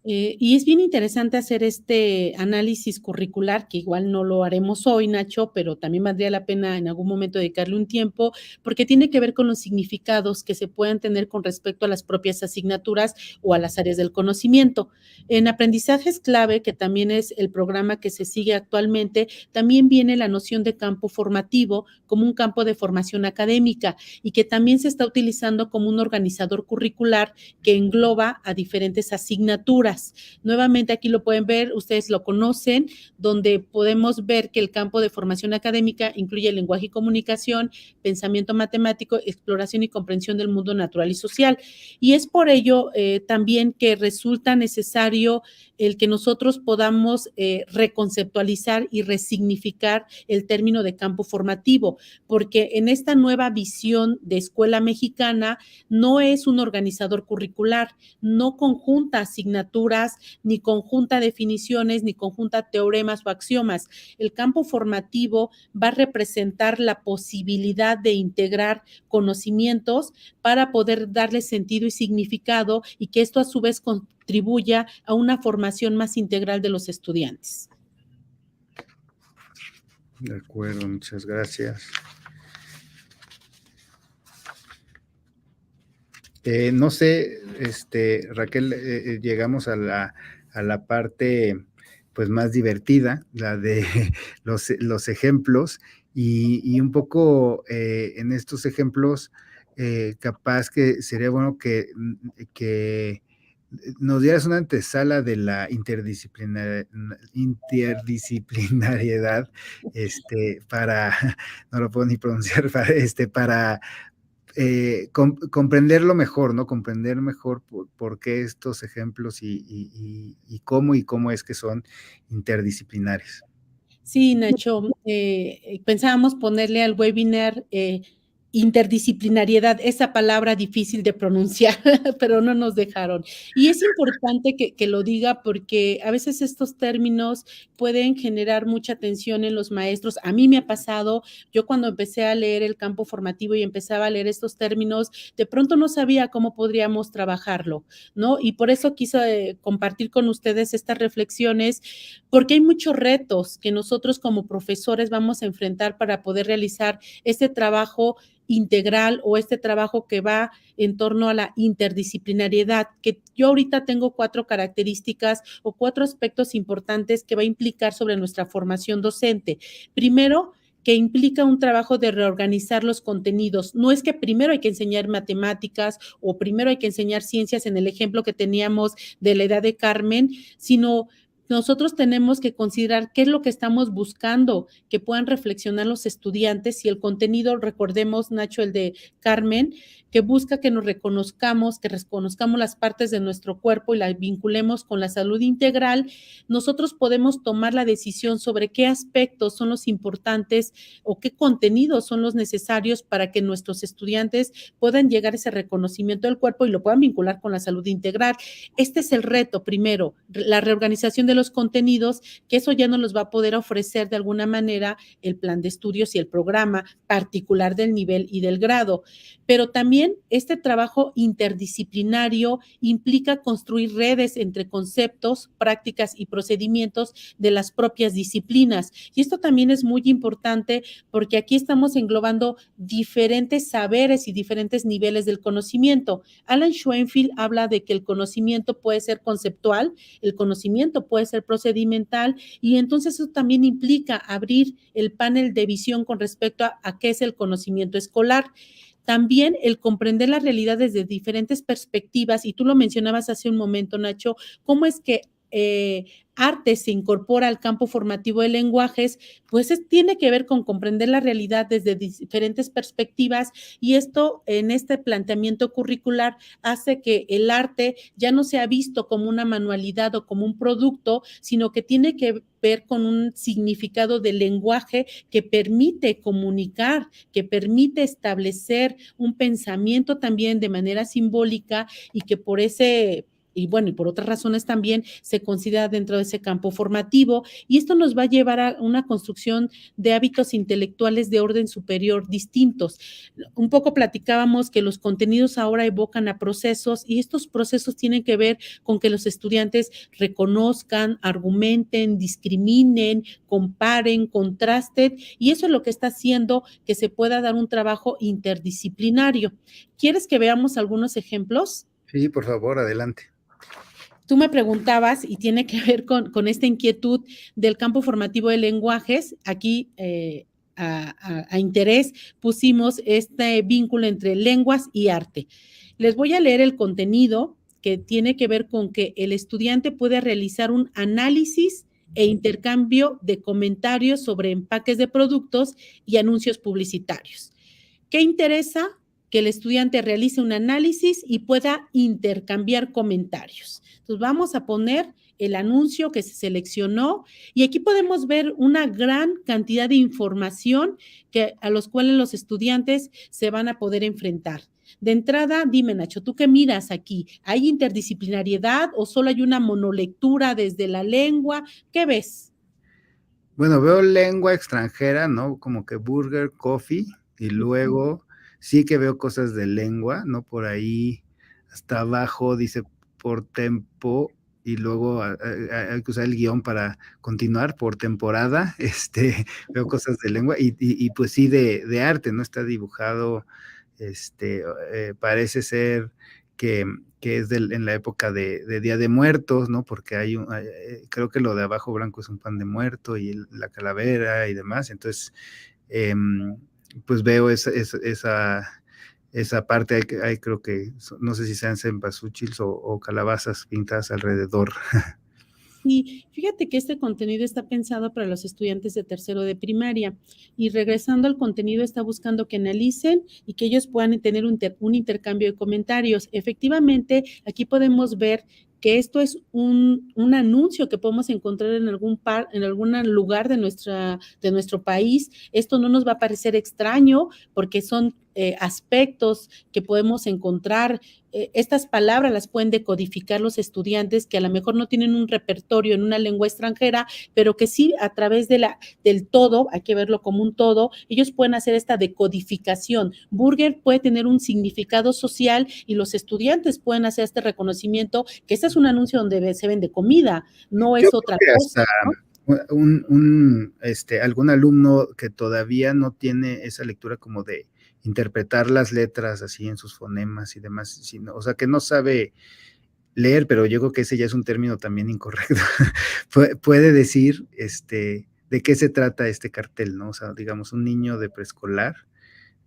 Y es bien interesante hacer este análisis curricular, que igual no lo haremos hoy, Nacho, pero también valdría la pena en algún momento dedicarle un tiempo, porque tiene que ver con los significados que se puedan tener con respecto a las propias asignaturas o a las áreas del conocimiento. En aprendizajes clave, que también es el programa que se sigue actualmente, también viene la noción de campo formativo como un campo de formación académica y que también se está utilizando como un organizador curricular que engloba a diferentes asignaturas. Nuevamente aquí lo pueden ver, ustedes lo conocen, donde podemos ver que el campo de formación académica incluye lenguaje y comunicación, pensamiento matemático, exploración y comprensión del mundo natural y social. Y es por ello también que resulta necesario el que nosotros podamos reconceptualizar y resignificar el término de campo formativo, porque en esta nueva visión de escuela mexicana no es un organizador curricular, no conjunta asignaturas, ni conjunta definiciones, ni conjunta teoremas o axiomas. El campo formativo va a representar la posibilidad de integrar conocimientos para poder darle sentido y significado y que esto a su vez contribuya a una formación más integral de los estudiantes. De acuerdo, muchas gracias. No sé, Raquel, llegamos a la parte pues más divertida, la de los ejemplos, y un poco en estos ejemplos, capaz que sería bueno que nos dieras una antesala de la interdisciplinariedad, para, no lo puedo ni pronunciar, para comprenderlo mejor, ¿no? Comprender mejor por qué estos ejemplos y cómo es que son interdisciplinares. Sí, Nacho, pensábamos ponerle al webinar interdisciplinariedad, esa palabra difícil de pronunciar, pero no nos dejaron. Y es importante que lo diga porque a veces estos términos pueden generar mucha tensión en los maestros. A mí me ha pasado, yo cuando empecé a leer el campo formativo y empezaba a leer estos términos, de pronto no sabía cómo podríamos trabajarlo, ¿no? Y por eso quise compartir con ustedes estas reflexiones, porque hay muchos retos que nosotros como profesores vamos a enfrentar para poder realizar este trabajo integral o este trabajo que va en torno a la interdisciplinariedad, que yo ahorita tengo 4 características o 4 aspectos importantes que va a implicar sobre nuestra formación docente. Primero, que implica un trabajo de reorganizar los contenidos. No es que primero hay que enseñar matemáticas o primero hay que enseñar ciencias en el ejemplo que teníamos de la edad de Carmen, sino nosotros tenemos que considerar qué es lo que estamos buscando, que puedan reflexionar los estudiantes y el contenido, recordemos, Nacho, el de Carmen, que busca que nos reconozcamos, que reconozcamos las partes de nuestro cuerpo y las vinculemos con la salud integral. Nosotros podemos tomar la decisión sobre qué aspectos son los importantes o qué contenidos son los necesarios para que nuestros estudiantes puedan llegar a ese reconocimiento del cuerpo y lo puedan vincular con la salud integral. Este es el reto, primero, la reorganización de los contenidos, que eso ya nos los va a poder ofrecer de alguna manera el plan de estudios y el programa particular del nivel y del grado. Pero también este trabajo interdisciplinario implica construir redes entre conceptos, prácticas y procedimientos de las propias disciplinas. Y esto también es muy importante porque aquí estamos englobando diferentes saberes y diferentes niveles del conocimiento. Alan Schoenfield habla de que el conocimiento puede ser conceptual, el conocimiento puede ser procedimental y entonces eso también implica abrir el panel de visión con respecto a qué es el conocimiento escolar. También el comprender la realidad desde diferentes perspectivas, y tú lo mencionabas hace un momento, Nacho, cómo es que arte se incorpora al campo formativo de lenguajes, pues tiene que ver con comprender la realidad desde diferentes perspectivas y esto en este planteamiento curricular hace que el arte ya no sea visto como una manualidad o como un producto, sino que tiene que ver con un significado de lenguaje que permite comunicar, que permite establecer un pensamiento también de manera simbólica y que por ese y bueno, y por otras razones también se considera dentro de ese campo formativo y esto nos va a llevar a una construcción de hábitos intelectuales de orden superior distintos. Un poco platicábamos que los contenidos ahora evocan a procesos y estos procesos tienen que ver con que los estudiantes reconozcan, argumenten, discriminen, comparen, contrasten y eso es lo que está haciendo que se pueda dar un trabajo interdisciplinario. ¿Quieres que veamos algunos ejemplos? Sí, por favor, adelante. Tú me preguntabas, y tiene que ver con esta inquietud del campo formativo de lenguajes, aquí a interés pusimos este vínculo entre lenguas y arte. Les voy a leer el contenido que tiene que ver con que el estudiante puede realizar un análisis e intercambio de comentarios sobre empaques de productos y anuncios publicitarios. ¿Qué interesa? Que el estudiante realice un análisis y pueda intercambiar comentarios. Entonces vamos a poner el anuncio que se seleccionó y aquí podemos ver una gran cantidad de información a los cuales los estudiantes se van a poder enfrentar. De entrada, dime, Nacho, ¿tú qué miras aquí? ¿Hay interdisciplinariedad o solo hay una monolectura desde la lengua? ¿Qué ves? Bueno, veo lengua extranjera, ¿no? Como que burger, coffee, y luego sí que veo cosas de lengua, ¿no? Por ahí hasta abajo dice por tempo, y luego hay que usar el guión para continuar por temporada, veo cosas de lengua, y pues sí de arte, ¿no? Está dibujado, parece ser que es en la época de Día de Muertos, ¿no? Porque creo que lo de abajo blanco es un pan de muerto y la calavera y demás, entonces, pues veo esa parte, creo que, no sé si sean cempasúchils o calabazas pintadas alrededor. Sí, fíjate que este contenido está pensado para los estudiantes de tercero de primaria y regresando al contenido está buscando que analicen y que ellos puedan tener un intercambio de comentarios. Efectivamente, aquí podemos ver que esto es un anuncio que podemos encontrar en en algún lugar de nuestro país. Esto no nos va a parecer extraño porque son aspectos que podemos encontrar. Estas palabras las pueden decodificar los estudiantes que a lo mejor no tienen un repertorio en una lengua extranjera, pero que sí a través del todo, hay que verlo como un todo, ellos pueden hacer esta decodificación. Burger puede tener un significado social y los estudiantes pueden hacer este reconocimiento que este es un anuncio donde se vende comida, no Yo es creo otra que cosa, hasta ¿no? algún alumno que todavía no tiene esa lectura como de interpretar las letras así en sus fonemas y demás, sino, o sea, que no sabe leer, pero yo creo que ese ya es un término también incorrecto. Puede decir de qué se trata este cartel, ¿no? O sea, digamos, un niño de preescolar,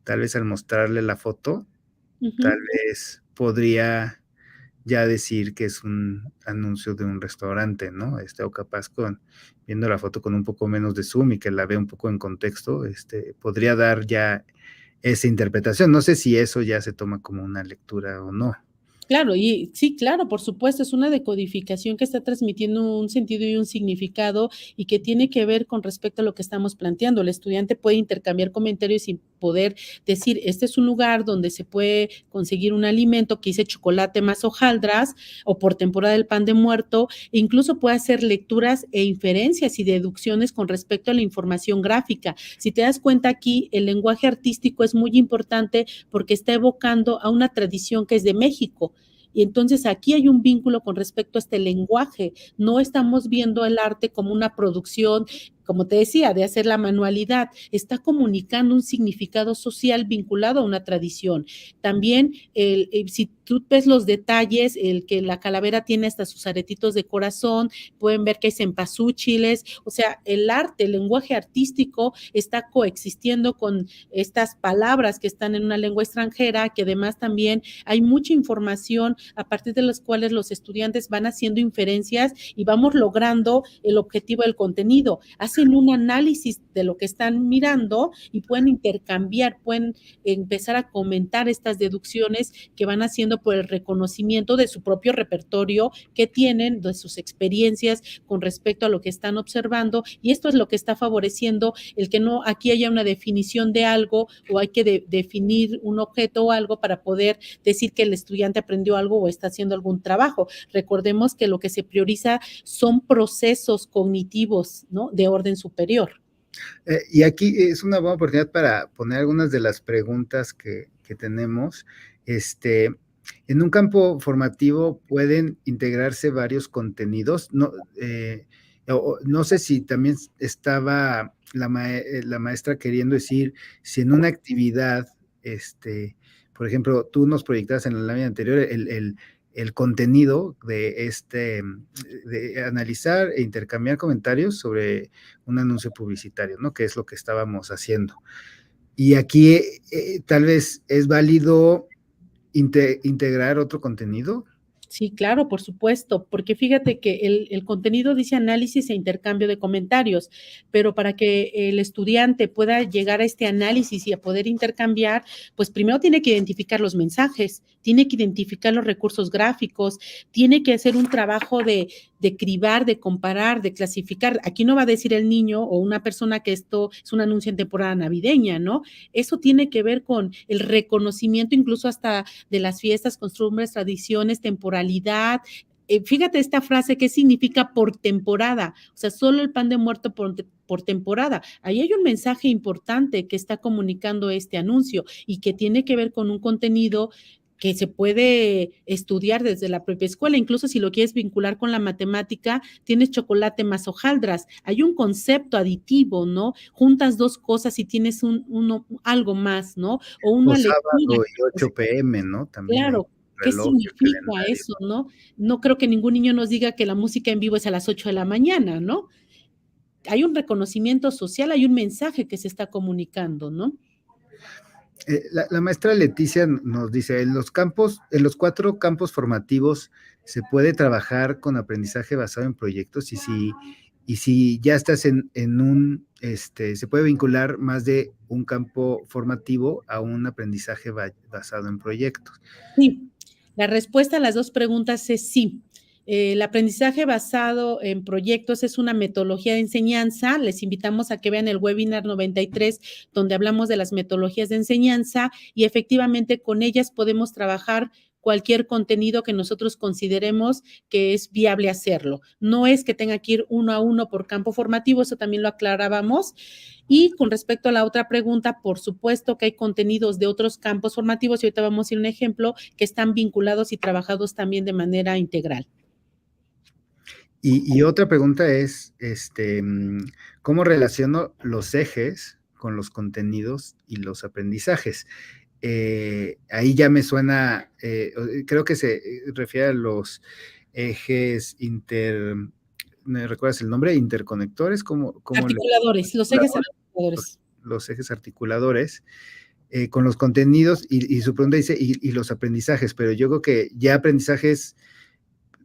tal vez al mostrarle la foto, tal Ujú. vez podría ya decir que es un anuncio de un restaurante, ¿no? O capaz viendo la foto con un poco menos de zoom y que la ve un poco en contexto, podría dar ya esa interpretación. No sé si eso ya se toma como una lectura o no. Claro, y sí, claro, por supuesto, es una decodificación que está transmitiendo un sentido y un significado y que tiene que ver con respecto a lo que estamos planteando. El estudiante puede intercambiar comentarios y poder decir, este es un lugar donde se puede conseguir un alimento que dice chocolate más hojaldras o por temporada el pan de muerto, e incluso puede hacer lecturas e inferencias y deducciones con respecto a la información gráfica. Si te das cuenta aquí, el lenguaje artístico es muy importante porque está evocando a una tradición que es de México. Y entonces aquí hay un vínculo con respecto a este lenguaje. No estamos viendo el arte como una producción, como te decía, de hacer la manualidad. Está comunicando un significado social vinculado a una tradición. También, si tú ves los detalles, el que la calavera tiene hasta sus aretitos de corazón, pueden ver que hay cempasúchiles, o sea, el arte, el lenguaje artístico está coexistiendo con estas palabras que están en una lengua extranjera, que además también hay mucha información a partir de las cuales los estudiantes van haciendo inferencias y vamos logrando el objetivo del contenido. Hacen un análisis de lo que están mirando y pueden intercambiar, pueden empezar a comentar estas deducciones que van haciendo por el reconocimiento de su propio repertorio que tienen, de sus experiencias con respecto a lo que están observando, y esto es lo que está favoreciendo el que no aquí haya una definición de algo o hay que definir un objeto o algo para poder decir que el estudiante aprendió algo o está haciendo algún trabajo. Recordemos que lo que se prioriza son procesos cognitivos, ¿no? De orden superior. Y aquí es una buena oportunidad para poner algunas de las preguntas que tenemos. En un campo formativo pueden integrarse varios contenidos. No, no sé si también estaba la maestra queriendo decir si en una actividad, por ejemplo, tú nos proyectabas en la lámina anterior el contenido de analizar e intercambiar comentarios sobre un anuncio publicitario, ¿no? Que es lo que estábamos haciendo. Y aquí tal vez es válido integrar otro contenido. Sí, claro, por supuesto, porque fíjate que el contenido dice análisis e intercambio de comentarios, pero para que el estudiante pueda llegar a este análisis y a poder intercambiar, pues primero tiene que identificar los mensajes, tiene que identificar los recursos gráficos, tiene que hacer un trabajo de cribar, de comparar, de clasificar. Aquí no va a decir el niño o una persona que esto es un anuncio en temporada navideña, ¿no? Eso tiene que ver con el reconocimiento incluso hasta de las fiestas, costumbres, tradiciones, temporalidad. Fíjate esta frase, ¿qué significa por temporada? O sea, solo el pan de muerto por temporada. Ahí hay un mensaje importante que está comunicando este anuncio y que tiene que ver con un contenido que se puede estudiar desde la propia escuela, incluso si lo quieres vincular con la matemática, tienes chocolate más hojaldras, hay un concepto aditivo, ¿no? Juntas dos cosas y tienes algo más, ¿no? O O una lectura. sábado y 8 p.m., ¿no? También hay Claro, ¿qué reloj y el significa calendario. eso, no? No creo que ningún niño nos diga que la música en vivo es a las 8 de la mañana, ¿no? Hay un reconocimiento social, hay un mensaje que se está comunicando, ¿no? La maestra Leticia nos dice, en los 4 campos formativos se puede trabajar con aprendizaje basado en proyectos y si ya estás en se puede vincular más de un campo formativo a un aprendizaje basado en proyectos. Sí, la respuesta a las dos preguntas es sí. El aprendizaje basado en proyectos es una metodología de enseñanza. Les invitamos a que vean el webinar 93, donde hablamos de las metodologías de enseñanza y efectivamente con ellas podemos trabajar cualquier contenido que nosotros consideremos que es viable hacerlo. No es que tenga que ir uno a uno por campo formativo, eso también lo aclarábamos. Y con respecto a la otra pregunta, por supuesto que hay contenidos de otros campos formativos, y ahorita vamos a ir a un ejemplo, que están vinculados y trabajados también de manera integral. Y otra pregunta es, ¿cómo relaciono los ejes con los contenidos y los aprendizajes? Ahí ya me suena, creo que se refiere a los ejes ¿me recuerdas el nombre? Interconectores, Articuladores, los ejes articuladores. Los ejes articuladores, con los contenidos, y su pregunta dice, y los aprendizajes, pero yo creo que ya aprendizajes,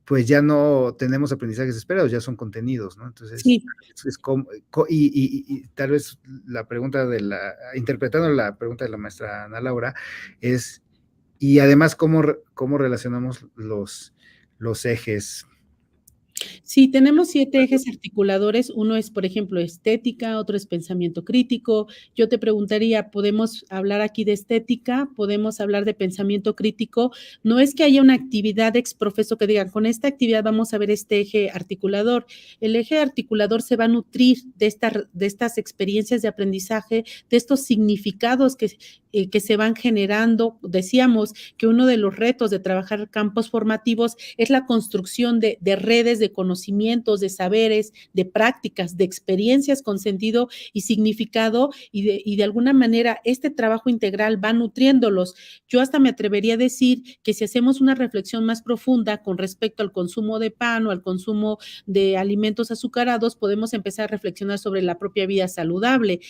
pues ya no tenemos aprendizajes esperados, ya son contenidos, ¿no? Entonces, sí. es como, y tal vez la pregunta interpretando la pregunta de la maestra Ana Laura, es, y además, ¿cómo relacionamos los ejes? Sí, tenemos 7 ejes articuladores. Uno es, por ejemplo, estética, otro es pensamiento crítico. Yo te preguntaría, ¿podemos hablar aquí de estética? ¿Podemos hablar de pensamiento crítico? No es que haya una actividad ex profeso que digan, con esta actividad vamos a ver este eje articulador. El eje articulador se va a nutrir de estas experiencias de aprendizaje, de estos significados que se van generando. Decíamos que uno de los retos de trabajar campos formativos es la construcción de redes de conocimientos, de saberes, de prácticas, de experiencias con sentido y significado, y de alguna manera este trabajo integral va nutriéndolos. Yo hasta me atrevería a decir que si hacemos una reflexión más profunda con respecto al consumo de pan o al consumo de alimentos azucarados, podemos empezar a reflexionar sobre la propia vida saludable.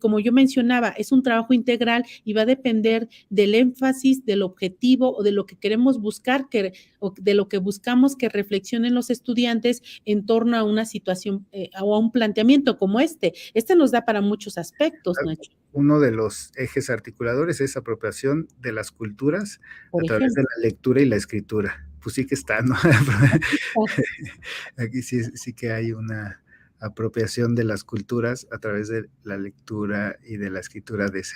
Como yo mencionaba, es un trabajo integral y va a depender del énfasis, del objetivo o de lo que queremos buscar, o de lo que buscamos que reflexionen los estudiantes en torno a una situación o a un planteamiento como este. Este nos da para muchos aspectos, Nacho. Uno de los ejes articuladores es apropiación de las culturas Por a través de ejemplo. la lectura y la escritura. Pues sí que está, ¿no? Aquí sí que hay una apropiación de las culturas a través de la lectura y de la escritura de ese.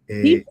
Sí.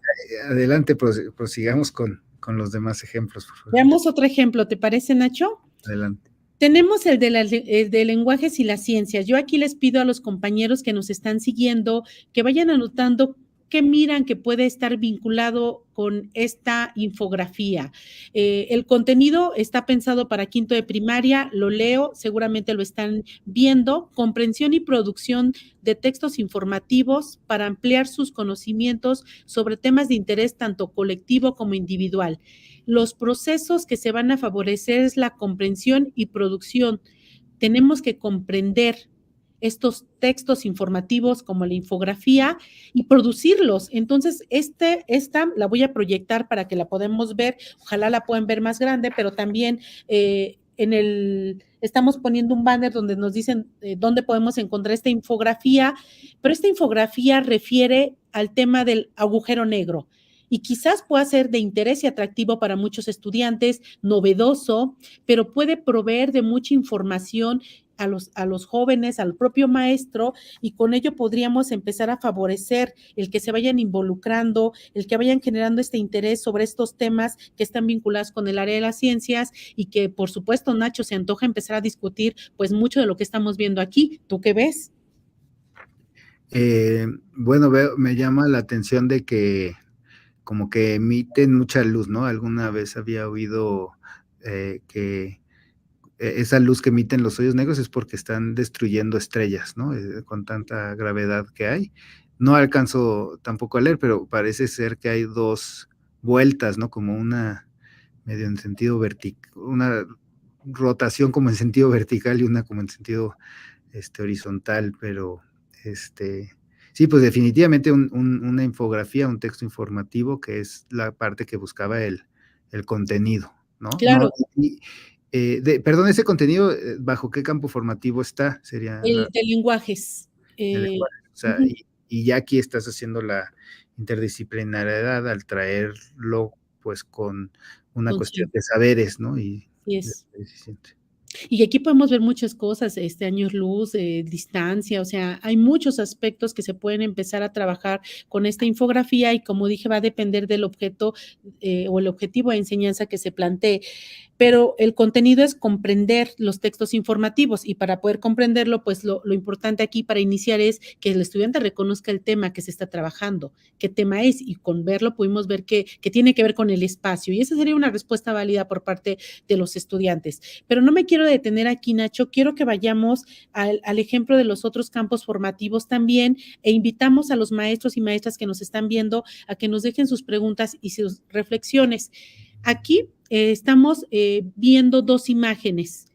Adelante, prosigamos con los demás ejemplos, por favor. Veamos otro ejemplo, ¿te parece, Nacho? Adelante. Tenemos el de lenguajes y las ciencias. Yo aquí les pido a los compañeros que nos están siguiendo que vayan anotando qué miran que puede estar vinculado con esta infografía. El contenido está pensado para quinto de primaria, lo leo, seguramente lo están viendo, comprensión y producción de textos informativos para ampliar sus conocimientos sobre temas de interés tanto colectivo como individual. Los procesos que se van a favorecer es la comprensión y producción. Tenemos que comprender estos textos informativos como la infografía y producirlos. Entonces, esta la voy a proyectar para que la podamos ver. Ojalá la puedan ver más grande, pero también estamos poniendo un banner donde nos dicen dónde podemos encontrar esta infografía, pero esta infografía refiere al tema del agujero negro. Y quizás pueda ser de interés y atractivo para muchos estudiantes, novedoso, pero puede proveer de mucha información a los jóvenes, al propio maestro, y con ello podríamos empezar a favorecer el que se vayan involucrando, el que vayan generando este interés sobre estos temas que están vinculados con el área de las ciencias y que, por supuesto, Nacho, se antoja empezar a discutir pues mucho de lo que estamos viendo aquí. ¿Tú qué ves? Bueno, me llama la atención de que como que emiten mucha luz, ¿no? Alguna vez había oído que esa luz que emiten los hoyos negros es porque están destruyendo estrellas, ¿no? Con tanta gravedad que hay. No alcanzo tampoco a leer, pero parece ser que hay 2 vueltas, ¿no? Como una medio en sentido vertical, una rotación como en sentido vertical y una como en sentido horizontal, pero Sí, pues definitivamente una infografía, un texto informativo, que es la parte que buscaba el contenido, ¿no? No, Claro, perdón, ese contenido, ¿bajo qué campo formativo está? Sería el de lenguajes. el lenguaje. O sea, Ujú, y ya aquí estás haciendo la interdisciplinariedad al traerlo, pues, con una cuestión consciente, de saberes, ¿no? Y así de es. eficiente. Y aquí podemos ver muchas cosas, años luz, distancia, o sea, hay muchos aspectos que se pueden empezar a trabajar con esta infografía y como dije, va a depender del objeto o el objetivo de enseñanza que se plantee. Pero el contenido es comprender los textos informativos y para poder comprenderlo, pues lo importante aquí para iniciar es que el estudiante reconozca el tema que se está trabajando, qué tema es y con verlo pudimos ver que tiene que ver con el espacio y esa sería una respuesta válida por parte de los estudiantes. Pero no me quiero detener aquí, Nacho, quiero que vayamos al ejemplo de los otros campos formativos también e invitamos a los maestros y maestras que nos están viendo a que nos dejen sus preguntas y sus reflexiones. Aquí estamos viendo dos imágenes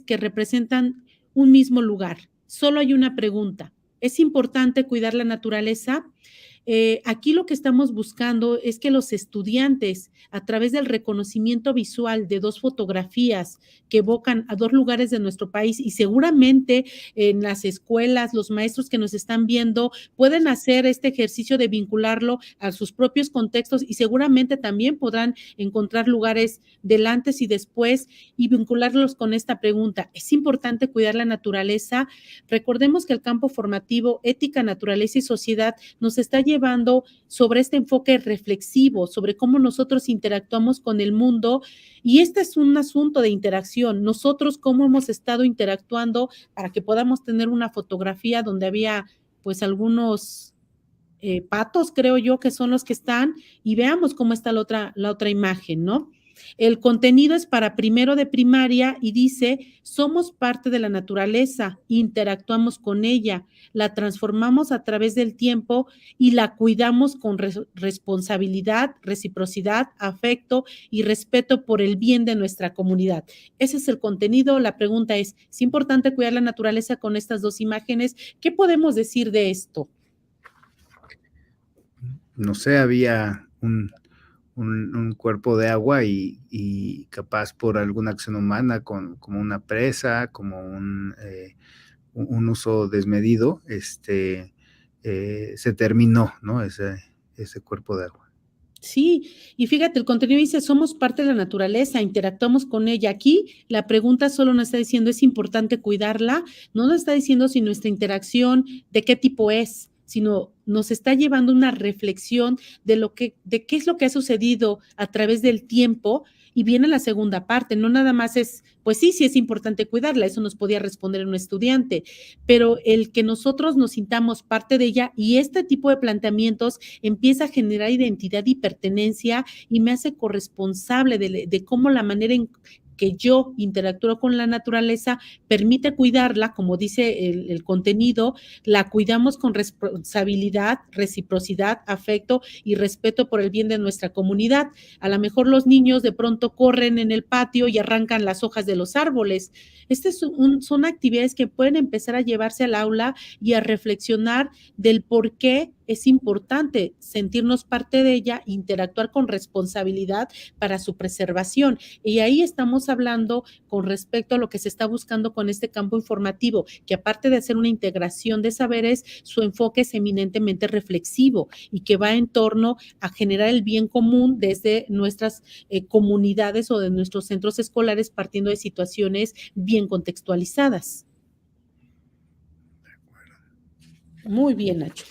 que representan un mismo lugar. Solo hay una pregunta. ¿Es importante cuidar la naturaleza? Aquí lo que estamos buscando es que los estudiantes, a través del reconocimiento visual de dos fotografías que evocan a dos lugares de nuestro país y seguramente en las escuelas, los maestros que nos están viendo pueden hacer este ejercicio de vincularlo a sus propios contextos y seguramente también podrán encontrar lugares del antes y después y vincularlos con esta pregunta. ¿Es importante cuidar la naturaleza? Recordemos que el campo formativo, ética, naturaleza y sociedad nos está llevando sobre este enfoque reflexivo, sobre cómo nosotros interactuamos con el mundo. Y este es un asunto de interacción. Nosotros, cómo hemos estado interactuando para que podamos tener una fotografía donde había pues algunos patos, creo yo, que son los que están, y veamos cómo está la otra imagen, ¿no? El contenido es para primero de primaria y dice, somos parte de la naturaleza, interactuamos con ella, la transformamos a través del tiempo y la cuidamos con responsabilidad, reciprocidad, afecto y respeto por el bien de nuestra comunidad. Ese es el contenido. La pregunta ¿es importante cuidar la naturaleza con estas dos imágenes? ¿Qué podemos decir de esto? No sé, había un cuerpo de agua y capaz por alguna acción humana, como una presa, como un uso desmedido, se terminó, ¿no? Ese cuerpo de agua. Sí, y fíjate, el contenido dice, somos parte de la naturaleza, interactuamos con ella. Aquí la pregunta solo nos está diciendo, ¿es importante cuidarla? No nos está diciendo si nuestra interacción, de qué tipo es, sino nos está llevando una reflexión de qué es lo que ha sucedido a través del tiempo. Y viene la segunda parte, no nada más es, pues sí, sí es importante cuidarla, eso nos podía responder un estudiante, pero el que nosotros nos sintamos parte de ella y este tipo de planteamientos empieza a generar identidad y pertenencia y me hace corresponsable de cómo la manera en que yo interactúo con la naturaleza permite cuidarla, como dice el contenido, la cuidamos con responsabilidad, reciprocidad, afecto y respeto por el bien de nuestra comunidad. A lo mejor los niños de pronto corren en el patio y arrancan las hojas de los árboles. Son actividades que pueden empezar a llevarse al aula y a reflexionar del por qué es importante sentirnos parte de ella, interactuar con responsabilidad para su preservación. Y ahí estamos hablando con respecto a lo que se está buscando con este campo informativo, que aparte de hacer una integración de saberes, su enfoque es eminentemente reflexivo y que va en torno a generar el bien común desde nuestras comunidades o de nuestros centros escolares partiendo de situaciones bien contextualizadas. Muy bien, Nacho.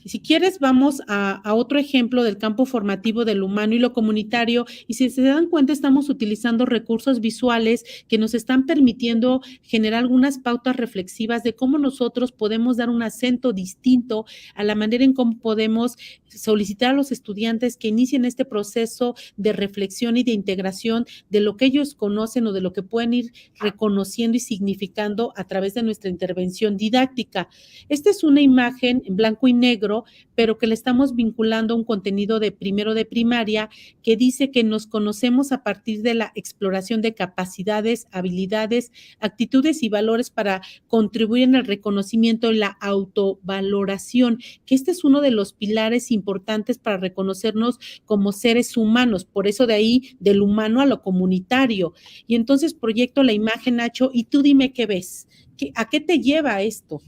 Si quieres, vamos a otro ejemplo del campo formativo del humano y lo comunitario. Y si se dan cuenta, estamos utilizando recursos visuales que nos están permitiendo generar algunas pautas reflexivas de cómo nosotros podemos dar un acento distinto a la manera en cómo podemos solicitar a los estudiantes que inicien este proceso de reflexión y de integración de lo que ellos conocen o de lo que pueden ir reconociendo y significando a través de nuestra intervención didáctica. Esta es una imagen en blanco y negro libro, pero que le estamos vinculando a un contenido de primero de primaria que dice que nos conocemos a partir de la exploración de capacidades, habilidades, actitudes y valores para contribuir en el reconocimiento y la autovaloración, que este es uno de los pilares importantes para reconocernos como seres humanos, por eso de ahí del humano a lo comunitario. Y entonces proyecto la imagen, Nacho, y tú dime qué ves. ¿A qué te lleva esto?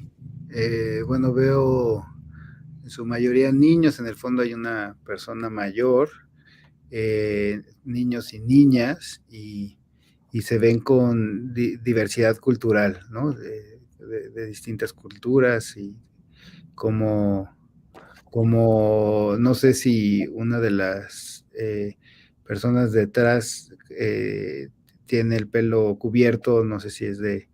Bueno, veo en su mayoría niños, en el fondo hay una persona mayor, niños y niñas, y se ven con diversidad cultural, ¿no? De distintas culturas y como no sé si una de las personas detrás tiene el pelo cubierto, no sé si es de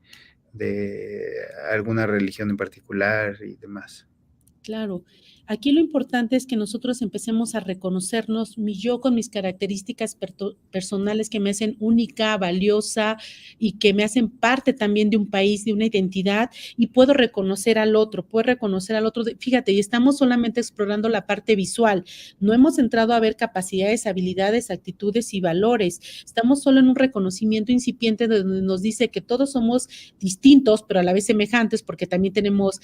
alguna religión en particular y demás. Claro, aquí lo importante es que nosotros empecemos a reconocernos, yo con mis características personales que me hacen única, valiosa y que me hacen parte también de un país, de una identidad, y puedo reconocer al otro, fíjate, y estamos solamente explorando la parte visual, no hemos entrado a ver capacidades, habilidades, actitudes y valores, estamos solo en un reconocimiento incipiente donde nos dice que todos somos distintos, pero a la vez semejantes, porque también tenemos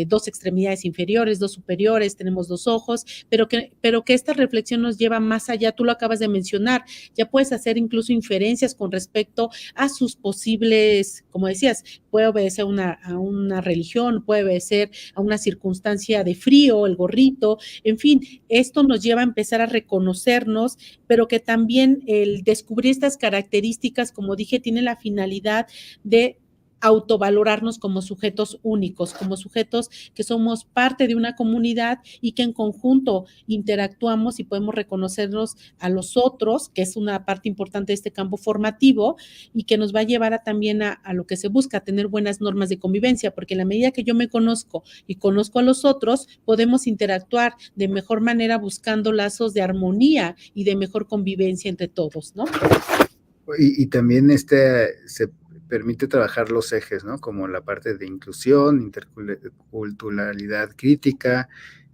dos extremidades inferiores, dos superiores, tenemos dos ojos, pero que esta reflexión nos lleva más allá, tú lo acabas de mencionar, ya puedes hacer incluso inferencias con respecto a sus posibles, como decías, puede obedecer a una religión, puede obedecer a una circunstancia de frío, el gorrito, en fin, esto nos lleva a empezar a reconocernos, pero que también el descubrir estas características, como dije, tiene la finalidad de autovalorarnos como sujetos únicos, como sujetos que somos parte de una comunidad y que en conjunto interactuamos y podemos reconocernos a los otros, que es una parte importante de este campo formativo y que nos va a llevar también a lo que se busca, tener buenas normas de convivencia, porque en la medida que yo me conozco y conozco a los otros, podemos interactuar de mejor manera buscando lazos de armonía y de mejor convivencia entre todos, ¿no? Y también se permite trabajar los ejes, ¿no? Como la parte de inclusión, interculturalidad crítica,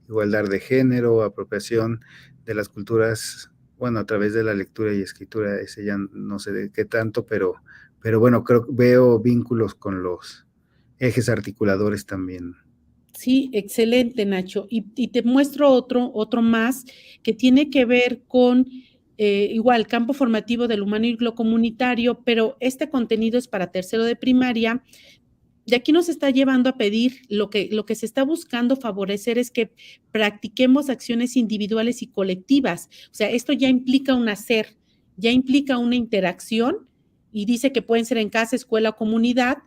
igualdad de género, apropiación de las culturas, bueno, a través de la lectura y escritura, ese ya no sé de qué tanto, pero bueno, veo vínculos con los ejes articuladores también. Sí, excelente, Nacho. Y te muestro otro más que tiene que ver con igual campo formativo del humano y lo comunitario, pero este contenido es para tercero de primaria. De aquí nos está llevando a pedir lo que se está buscando favorecer es que practiquemos acciones individuales y colectivas. O sea, esto ya implica un hacer, ya implica una interacción y dice que pueden ser en casa, escuela o comunidad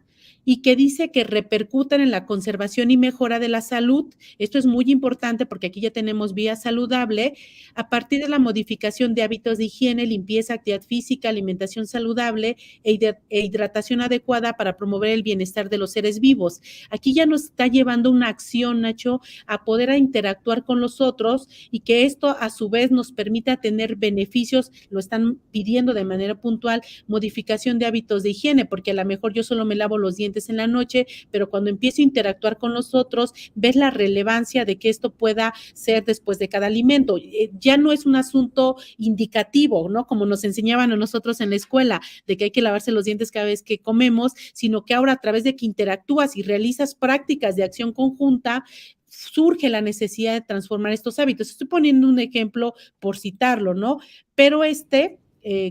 y que dice que repercutan en la conservación y mejora de la salud. Esto es muy importante porque aquí ya tenemos vía saludable a partir de la modificación de hábitos de higiene, limpieza, actividad física, alimentación saludable e hidratación adecuada para promover el bienestar de los seres vivos. Aquí ya nos está llevando una acción, Nacho, a poder interactuar con los otros y que esto a su vez nos permita tener beneficios, lo están pidiendo de manera puntual, modificación de hábitos de higiene, porque a lo mejor yo solo me lavo los dientes en la noche, pero cuando empiezo a interactuar con los otros, ves la relevancia de que esto pueda ser después de cada alimento. Ya no es un asunto indicativo, ¿no? Como nos enseñaban a nosotros en la escuela, de que hay que lavarse los dientes cada vez que comemos, sino que ahora a través de que interactúas y realizas prácticas de acción conjunta, surge la necesidad de transformar estos hábitos. Estoy poniendo un ejemplo por citarlo, ¿no? Pero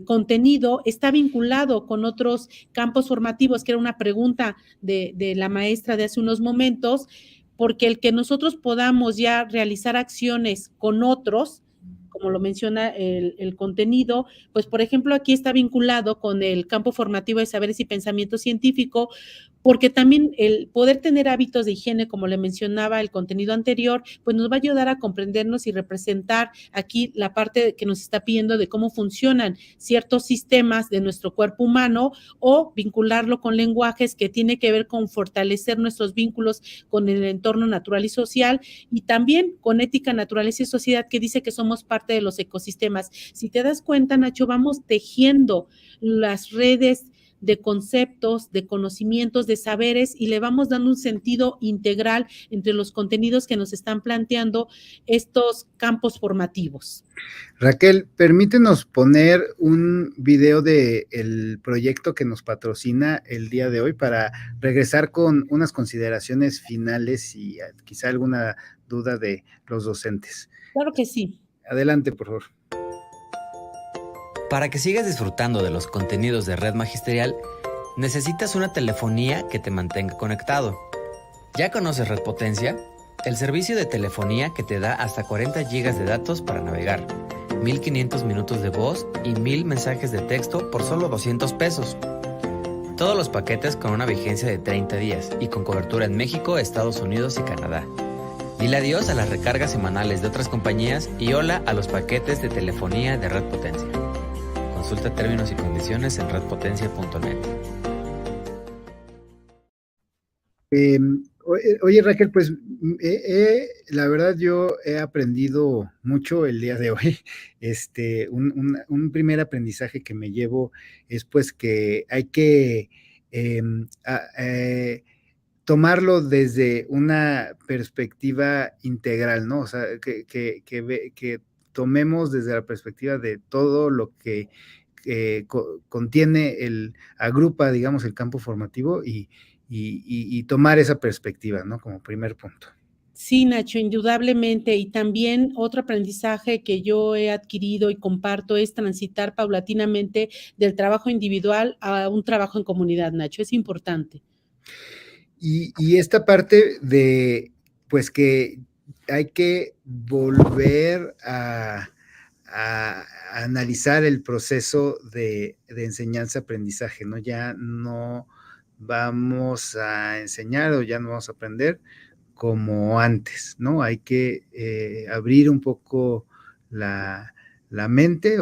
contenido está vinculado con otros campos formativos, que era una pregunta de la maestra de hace unos momentos, porque el que nosotros podamos ya realizar acciones con otros, como lo menciona el contenido, pues por ejemplo aquí está vinculado con el campo formativo de saberes y pensamiento científico, porque también el poder tener hábitos de higiene, como le mencionaba el contenido anterior, pues nos va a ayudar a comprendernos y representar aquí la parte que nos está pidiendo de cómo funcionan ciertos sistemas de nuestro cuerpo humano o vincularlo con lenguajes que tiene que ver con fortalecer nuestros vínculos con el entorno natural y social y también con ética, naturaleza y sociedad que dice que somos parte de los ecosistemas. Si te das cuenta, Nacho, vamos tejiendo las redes de conceptos, de conocimientos, de saberes, y le vamos dando un sentido integral entre los contenidos que nos están planteando estos campos formativos. Raquel, permítenos poner un video del proyecto que nos patrocina el día de hoy para regresar con unas consideraciones finales y quizá alguna duda de los docentes. Claro que sí. Adelante, por favor. Para que sigas disfrutando de los contenidos de Red Magisterial, necesitas una telefonía que te mantenga conectado. ¿Ya conoces Red Potencia? El servicio de telefonía que te da hasta 40 GB de datos para navegar, 1500 minutos de voz y 1000 mensajes de texto por solo 200 pesos. Todos los paquetes con una vigencia de 30 días y con cobertura en México, Estados Unidos y Canadá. Dile adiós a las recargas semanales de otras compañías y hola a los paquetes de telefonía de Red Potencia. Consulta términos y condiciones en redpotencia.net. Oye, Raquel, pues la verdad yo he aprendido mucho el día de hoy. Un primer aprendizaje que me llevo es pues que hay que tomarlo desde una perspectiva integral, ¿no? O sea, que tomemos desde la perspectiva de todo lo que contiene agrupa, digamos, el campo formativo y tomar esa perspectiva, ¿no? Como primer punto. Sí, Nacho, indudablemente. Y también otro aprendizaje que yo he adquirido y comparto es transitar paulatinamente del trabajo individual a un trabajo en comunidad, Nacho. Es importante. Y esta parte de, pues que hay que volver a analizar el proceso de enseñanza-aprendizaje, ¿no? Ya no vamos a enseñar o ya no vamos a aprender como antes, ¿no? Hay que abrir un poco la mente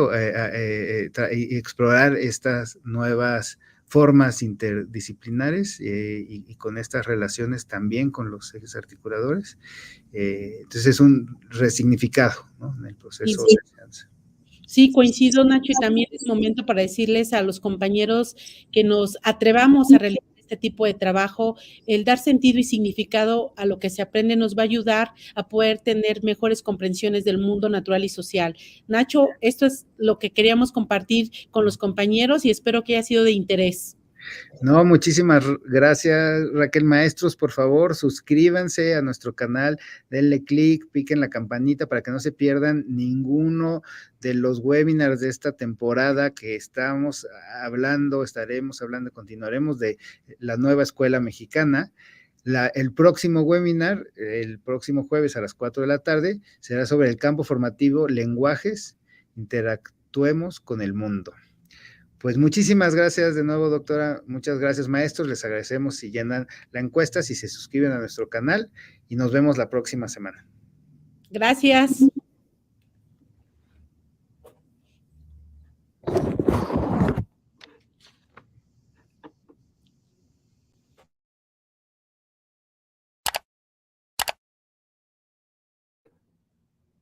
y explorar estas nuevas formas interdisciplinares y con estas relaciones también con los ejes articuladores. Entonces es un resignificado, ¿no? En el proceso de enseñanza. Sí, coincido, Nacho, y también es momento para decirles a los compañeros que nos atrevamos a realizar este tipo de trabajo. El dar sentido y significado a lo que se aprende nos va a ayudar a poder tener mejores comprensiones del mundo natural y social. Nacho, esto es lo que queríamos compartir con los compañeros y espero que haya sido de interés. No, muchísimas gracias, Raquel. Maestros, por favor, suscríbanse a nuestro canal, denle clic, piquen la campanita para que no se pierdan ninguno de los webinars de esta temporada que estaremos hablando, continuaremos de la nueva escuela mexicana. El próximo webinar, el próximo jueves a las 4 de la tarde, será sobre el campo formativo Lenguajes, interactuemos con el mundo. Pues muchísimas gracias de nuevo, doctora. Muchas gracias, maestros. Les agradecemos si llenan la encuesta, si se suscriben a nuestro canal y nos vemos la próxima semana. Gracias.